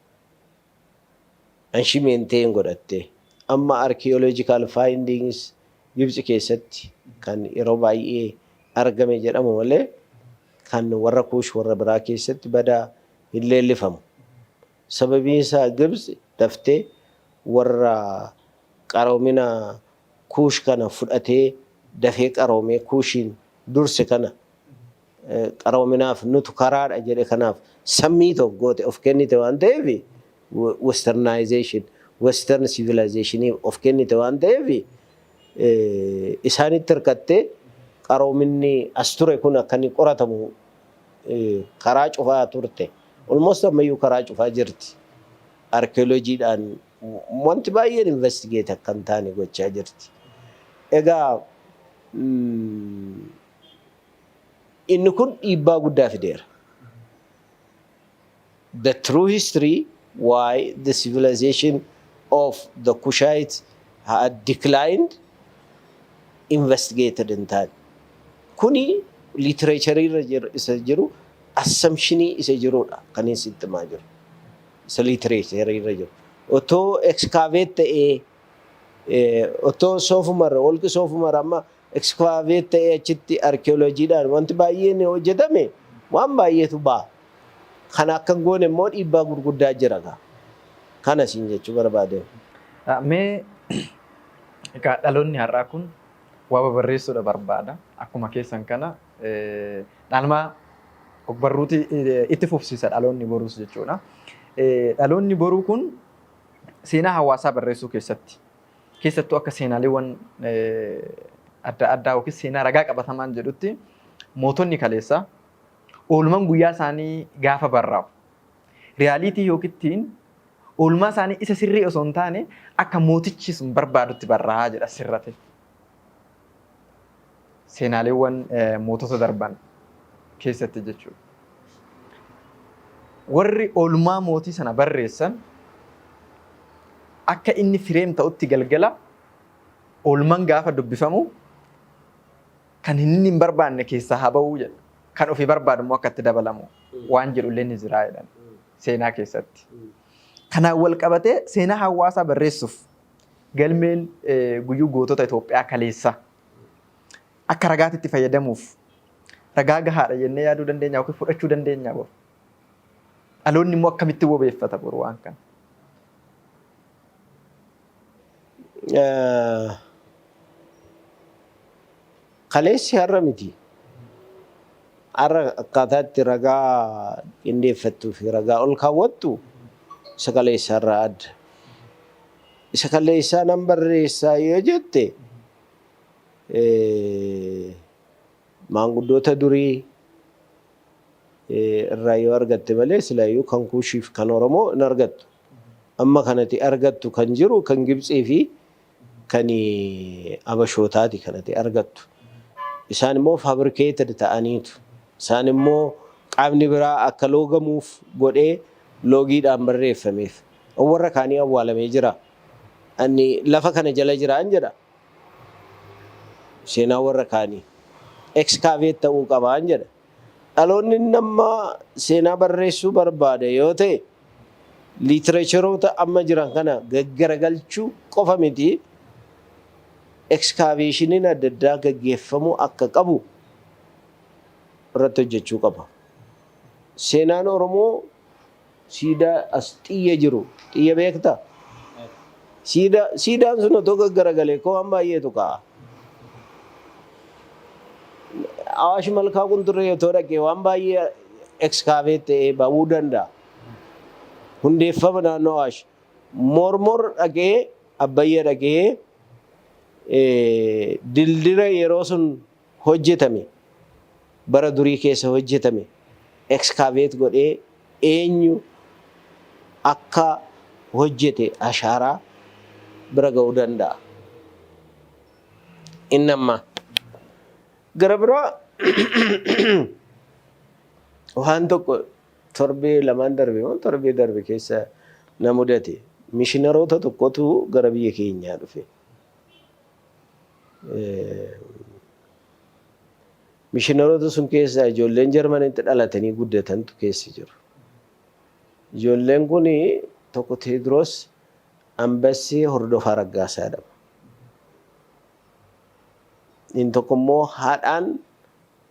Anshi maintain godhattee. Amma archaeological findings Gibxi keessatti kan yeroo baay'ee argame jedhamu malee kan warra kuush warra biraa keessatti badaa hin leellifamu. Sababiin isaa Gibxi daftee warra qaroomina kuush kana fudhatee dafee qaroomee kuushiin durse kana qaroominaaf nutu karaadha jedhe kanaaf sammii tokko goote of kennite waan ta'eef westernization western civilization of kennite waan ta'eef isaanitti hirkattee qaroominni as ture kun akka inni qoratamu karaa cufaa turte. Almost ammayyuu karaa cufaa jirti. Arkeoloojiidhaan wanti baay'een investigate akka hin taane gochaa jirti. Egaa inni kun dhiibbaa guddaa fideera. The true history why the civilization of the Kushites had declined investigated in time. Kuni literature irra isa jiru assumption isa jirudha kan isitti maa jiru. Isa literature irra jiru. Otoo excavate ta'ee otoo soofumara olki soofumara amma excavate ta'ee achitti arkeoloojiidhaan wanti baay'een hojjetame waan baay'eetu ba'a. Kan akka goone immoo dhiibbaa gurguddaa jira. Kana siin jechuu barbaade. Mee Egaa dhaloonni har'aa kun waa barreessuudha barbaada. Akkuma keessan kana dhaalmaa ogbarruuti itti fufsiisa dhaloonni boruus jechuudha. Dhaloonni boruu kun seenaa hawaasaa barreessuu keessattuu akka seenaaleewwan adda addaa yookiin seenaa ragaa qabatamaan jedhutti mootonni kaleessaa oolmaan guyyaa isaanii gaafa barraa'u riyaaliitii yookiin oolmaa isaanii isa sirrii osoo hin taane akka mootichi sun barbaadutti barraa'aa jedha sirrate. Seenaaleewwan mootota darban keessatti jechuudha. Warri oolmaa mootii sana barreessan akka inni fireem ta'utti galgala oolmaan gaafa dubbifamu kan inni hin barbaanne keessaa haa ba'uu jedha. Kan ofii barbaadu immoo akka itti dabalamu waan jedhu illee ni jira jedhan seenaa keessatti. Kanaan wal qabatee seenaa hawaasaa barreessuuf galmeen guyyuu gootota Itoophiyaa kaleessaa akka ragaatti itti fayyadamuuf ragaa gahaadha jennee yaaduu dandeenya yookiin fudhachuu dandeenya boru. Dhaloonni immoo akkamitti wabeeffata boru waan kana. Kaleessi har'a miti. Har'a akkaataa itti ragaa qindeeffattuu fi ragaa ol kaawwattu isa kaleessa irraa adda. Isa kaleessaa nan barreessaa yoo jette maanguddoota durii irraa yoo argatte malee silaayyuu kan Kuushiif kan Oromoo hin argattu. Amma kanatti argattu kan jiru kan Gibxii fi kan Abashootaati kanatti argattu. Isaan immoo fabrikeeted ta'aniitu. Isaan immoo qaamni biraa akka loogamuuf godhee loogiidhaan barreeffameef. Warra kaanii awwaalamee jira. Ani lafa kana jala jiraan jedha. Seenaa warra kaanii. Ekskaaveet ta'uu qabaan jedha. Dhaloonni nama seenaa barreessuu barbaade yoo ta'e liitiracharoota amma jiran kana gaggaragalchuu qofa miti. Ekskaaveeshiniin adda addaa gaggeeffamuu akka qabu irratti hojjechuu qaba. Seenaan Oromoo siidaa as xiyya jiru. Xiyya beektaa? Siidaan sun otoo gaggaragalee koo waan baay'eetu ka'a. Awaash Malkaa Qunxurree otoo dhaqee waan baay'ee ekskaaveet ta'ee ba'uu danda'a. Hundeeffama naannoo Awaash. Mormor dhaqee Abbayya dhaqee dildira yeroo sun hojjetame bara durii keessa hojjetame ekskaaveet godhee eenyu akka hojjete ashaaraa bira ga'uu danda'a. Inni amma gara biraa waan tokko torbee lamaan darbe keessa na mudate mishiinaroota tokkotu gara biyya keenyaa dhufe. Mishiinaroota sun keessaa ijoolleen Jarmanitti dhalatanii guddatantu keessa jiru. Ijoolleen kun tokko Teediroos Ambassee Hordofaa Raggaasaa jedhama. Inni tokko immoo haadhaan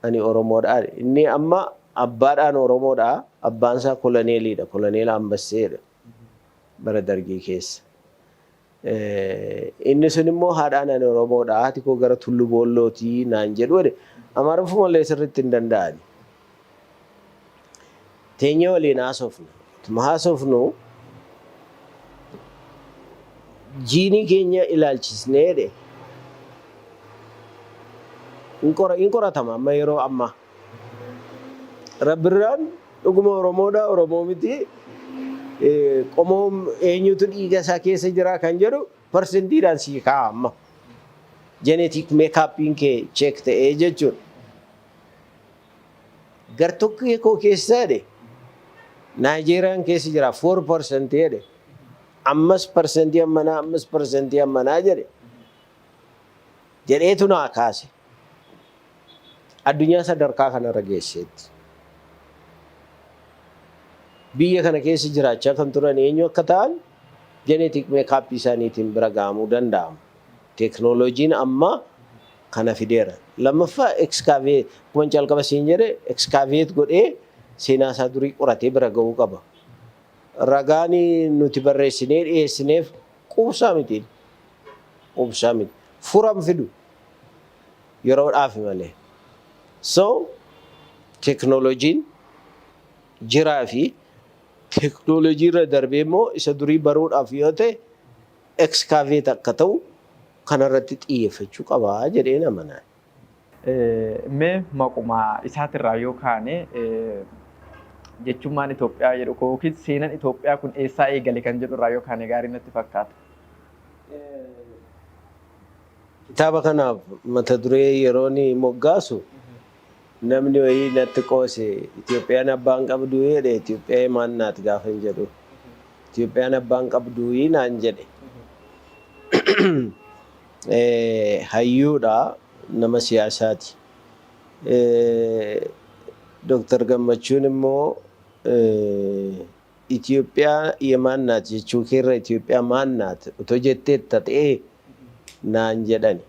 ani Oromoodha. Inni amma abbaadhaan Oromoodha. Abbaan isaa koloneeliidha. Koloneela Ambasseedha. Bara dargii keessa. Inni sun immoo haadhaan ani Oromoodha. Haati koo gara Tullu Boollootii naan jedhu. Amaarifuu malee sirriitti hin danda'ani. Teenyee waliin haasofnu. Haasofnu jiinii keenya ilaalchisnee hin qoratama amma yeroo ammaa. Rabbirraan dhuguma Oromoodha Oromoo miti qomoo eenyutu dhiiga isaa keessa jira kan jedhu persentiidhaan sii ka'a amma. Genetic meekaappiin kee check ta'ee jechuudha. Gartokkee koo keessaa Naayijeeriyaan keessa jira 4% jedhe. Ammas persentii ammanaa jedhe. Jedheetu naa kaase. Addunyaa sadarkaa kanarra geesseetti. Biyya kana keessa jiraachaa kan turan eenyu akka ta'an genetic meekaappii isaaniitiin bira ga'amuu danda'ama. Teknooloojiin amma kana fideera. Lammaffaa ekskaaveet kuma calqaba siin jedhe ekskaaveet godhee seenaa isaa durii qoratee bira ga'uu qaba. Ragaan nuti barreessinee dhiyeessineef quubsaa miti. Quubsaa miti. furam fidu yeroodhaaf malee. So teknooloojiin jiraa fi teknooloojii irra darbee immoo isa durii baruudhaaf yoo ta'e excavate akka ta'u kanarratti xiyyeeffachuu qabaa jedheen amanaa. Mee maquma isaatirraa yoo kaane jechummaan Itoophiyaa jedhu yookiin seenaan Itoophiyaa kun eessaa eegale kan jedhu irraa yoo kaane gaarii natti fakkaata. Kitaaba kanaaf mata duree yeroon moggaasu namni wayii natti qoose Itoophiyaan abbaan qabdu jedhe Itoophiyaa maannaati gaafa hin jedhu. Itoophiyaan abbaan qabdu naan jedhe. Hayyuudha nama siyaasaati. Dr. Gammachuun immoo Itoophiyaa የማናት jechuu keerra Itoophiyaa maannaat otoo jetteetta ta'ee naan jedhani.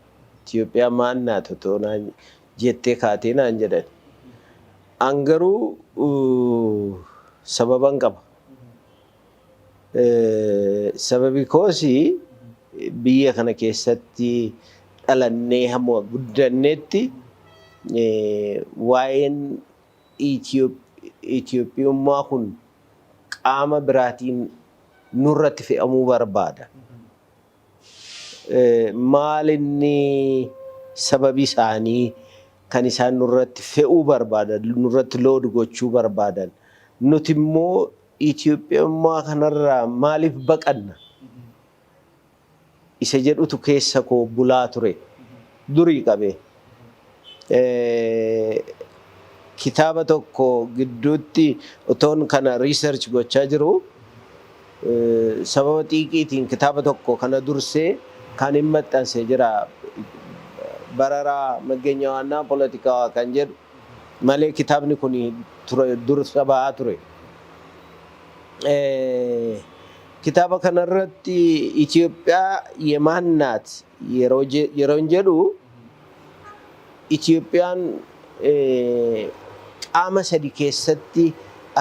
Itoophiyaa maannaat otoo naan jettee kaatee naan jedhani. An garuu sababan qaba. Sababi koosii biyya kana keessatti dhalannee hamma guddanneetti waa'een Itoophiyummaa kun qaama biraatiin nurratti fe'amuu barbaada. Maal inni sababi isaanii kan isaan nurratti fe'uu barbaadan, nurratti lood gochuu barbaadan. Nuti immoo Itoophiyummaa kanarraa maaliif baqanna? Isa jedhutu keessa koo bulaa ture. Durii qabee. Kitaaba tokko gidduutti otoon kana research gochaa jiru sababa xiiqiitiin kitaaba tokko kana dursee kan hin maxxansee jira. Bararaa Maggeenyaa Waannaa Poolitikaa kan jedhu malee kitaabni kun dursa ba'aa ture. Kitaaba kanarratti Itoophiyaa የማናት yeroon jedhu Itoophiyaan qaama sadi keessatti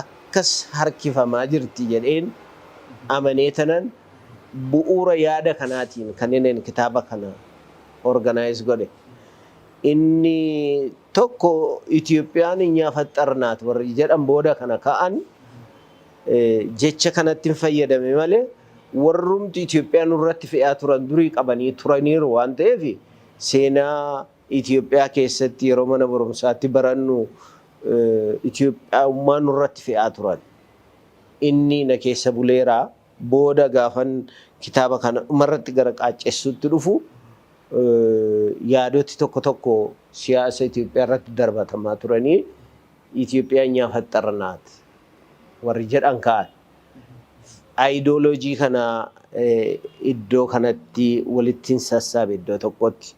akkas harkifamaa jirti jedheen amanee tanan bu'uura yaada kanaatiin kanneen kitaaba kana organize godhe. Inni tokko Itoophiyaan nyaafaxxarnaat warri jedhan booda kana ka'an jecha kanatti fayyadame malee warrumti Itoophiyaan irratti fe'aa turan durii qabanii turaniiru waan ta'eef seenaa Itoophiyaa keessatti yeroo mana barumsaatti barannu Itoophiyummaan irratti fe'aa turan. Inni na keessa buleera booda gaafan kitaaba kana umarratti gara qaaccessuutti dhufu yaadoti tokko tokko siyaasa Itoophiyaa irratti darbatamaa turanii Itoophiyaan nyaafaxxarnaat warri jedhan ka'an. Ideoloojii kana iddoo kanatti walittiin sassaabe iddoo tokkotti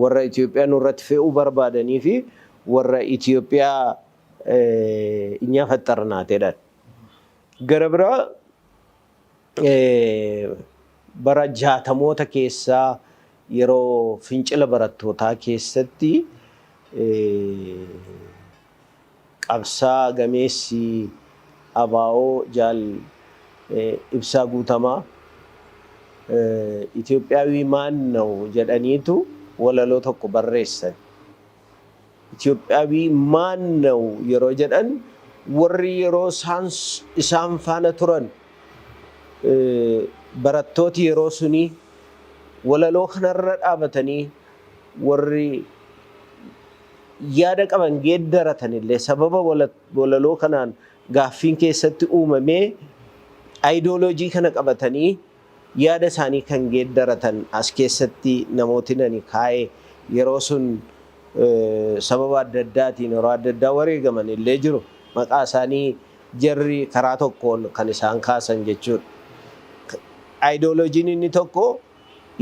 warra Itoophiyaa nurratti fe'uu barbaadanii fi warra Itoophiyaa nyaafaxxarnaat jedhan. Gara biraa bara 60moota keessaa yeroo fincila barattootaa keessatti qabsaa gameessi abaa'oo jaal ibsaa guutamaa Itoophiyaawii maan ነው jedhaniitu walaloo tokko barreessan. Itoophiyaawii maan ነው yeroo jedhan warri yeroo isaan faana turan barattooti yeroo sunii walaloo kanarra dhaabatanii warri yaada qaban geeddaratan illee sababa walaloo kanaan gaaffiin keessatti uumamee ideoloojii kana qabatanii yaada isaanii kan geeddaratan as keessatti namooti nani kaa'ee yeroo sun sababa adda addaatiin yeroo adda addaa wareegaman illee jiru. Maqaa isaanii jarri karaa tokkoon kan isaan kaasan jechuudha. Ideoloojiin inni tokko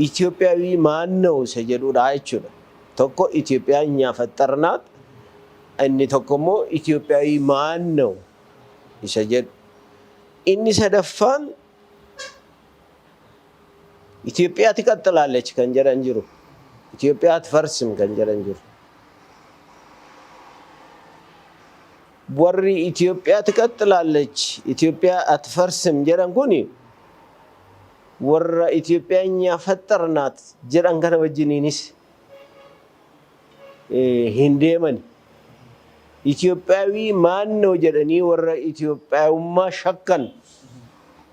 Itoophiyaawii maan ነው isa jedhudha jechuudha. Tokko Itoophiyaan nyaafaxxarnaat, inni tokko immoo Itoophiyaawii maan ነው isa jedhu. Inni sadaffaan Itoophiyaa ትቀጥላለች kan jedhan jiru. Itoophiyaa አትፈርስም kan jedhan jiru. warri Itoophiyaa ትቀጥላለች Itoophiyaa አትፈርስም jedhan kuni warra Itoophiyaa fattarnaat jedhan kana wajjiniinis hin deeman. Itoophiyaawii maannoo jedhanii warra Itoophiyaawummaa shakkan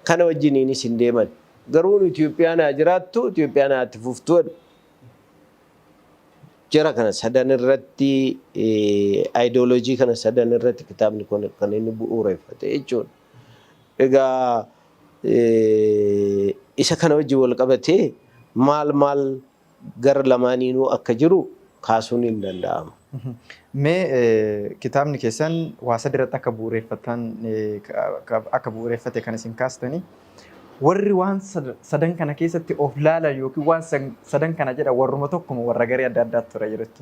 kana wajjiniinis hin deeman. Garuu Itoophiyaan haa jiraattu, Itoophiyaan haa itti fuftu. Jara kana sadan irratti ideoloojii kana sadan irratti kitaabni kun kan inni bu'uureffate jechuudha. Egaa isa kana wajjin wal qabatee maal gara lamaaniinuu akka jiru kaasuun hin danda'amu. Mee kitaabni keessan waa sadi irratti akka bu'uureffate kan isin kaastanii warri waan sadan kana keessatti of laalan yookiin waan sadan kana jedha warruma tokkuma warra garee adda addaatti ture jirtu.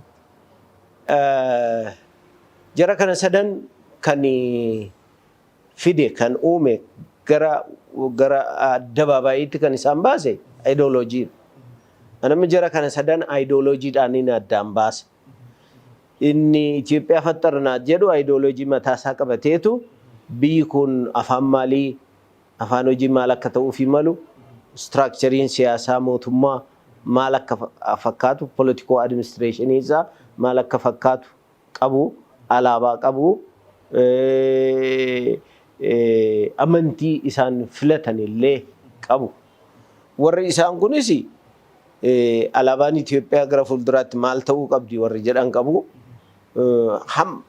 Jara kana sadan kan fide kan uume gara addabaabayiitti kan isaan baase ideoloojii. Anamni jara kana sadan ideoloojiidhaan inni addaan baase. Inni Itoophiyaa fattarnaat jedhu ideoloojii mataasaa qabateetu biyyi kun afaan maalii afaan hojii maal akka ta'uuf malu structurein siyaasaa mootummaa maal akka fakkaatu political administration isaa maal akka fakkaatu qabu alaabaa qabu amantii isaan filatan illee qabu. Warri isaan kunis alaabaan Itoophiyaa gara fuulduraatti maal ta'uu qabdi warri jedhan qabu.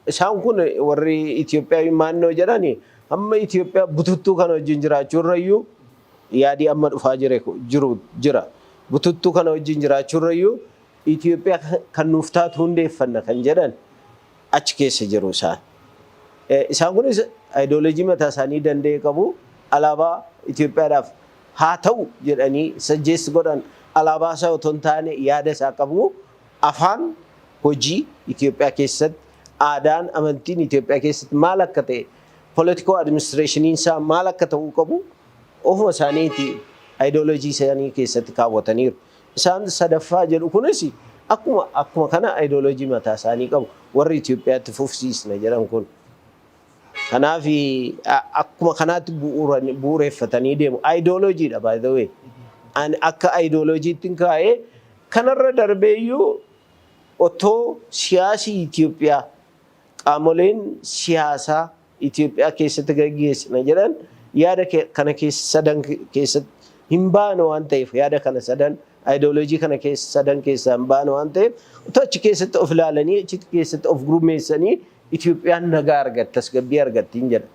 Isaan kun warri Itoophiyaa maannoo jedhani amma Itoophiyaa bututtuu kana wajjin jiraachuurrayyuu yaadii amma dhufaa jira. Bututtuu kana wajjin jiraachuurrayyuu Itoophiyaa kan nuuf taatu hundeeffanna kan jedhan achi keessa jiru isaan. Isaan kunis ideoloojii mataa isaanii danda'e qabu. Alaabaa Itoophiyaadhaaf haa ta'u jedhanii suggest godhan alaabaa isaa otoo hin taane yaada isaa qabu. Afaan hojii Itoophiyaa keessatti aadaan amantiin Itoophiyaa keessatti maal akka ta'e political administration isaa maal akka ta'uu qabu ofuma isaaniiti ideoloojii isaanii keessatti kaawwataniiru. Isaan sadaffaa jedhu kunis akkuma kana ideoloojii mataa isaanii qabu warri Itoophiyaatti fufsiisna jedhan kun. Kanaaf akkuma kanaatti bu'uureffatanii deemu. Ideoloojiidha by the way. Akka ideoloojiitti kaa'ee kanarra darbeeyyuu otoo siyaasii Itoophiyaa qaamoleen siyaasaa Itoophiyaa keessatti gaggeessina jedhan yaada kana sadan keessatti hin baane waan ta'eef yaada kana sadan ideoloojii kana sadan keessaa hin baane waan ta'eef otoo achi keessatti of ilaalanii achi keessatti of gurmeessanii Itoophiyaan nagaa argatte tasgabbii argatti hin jedha.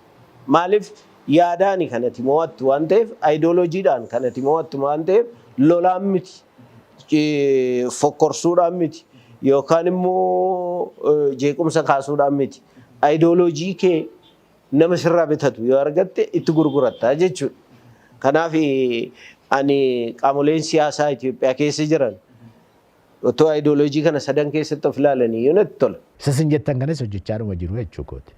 Maaliif yaadaani kanatti mo'attu waan ta'eef ideoloojiidhaan kanatti mo'attu waan ta'eef lolaan miti fokkorsuudhaan miti yookaan immoo jeequmsa kaasuudhaan miti. Ideoloojii kee nama sirraa bitatu yoo argatte itti gurguratta jechuudha. Kanaaf ani qaamoleen siyaasaa Itoophiyaa keessa jiran otoo ideoloojii kana sadan keessatti of ilaalanii yoo natti tola. Isa sin jettan kanas hojjechaadhuma jiru jechuudha.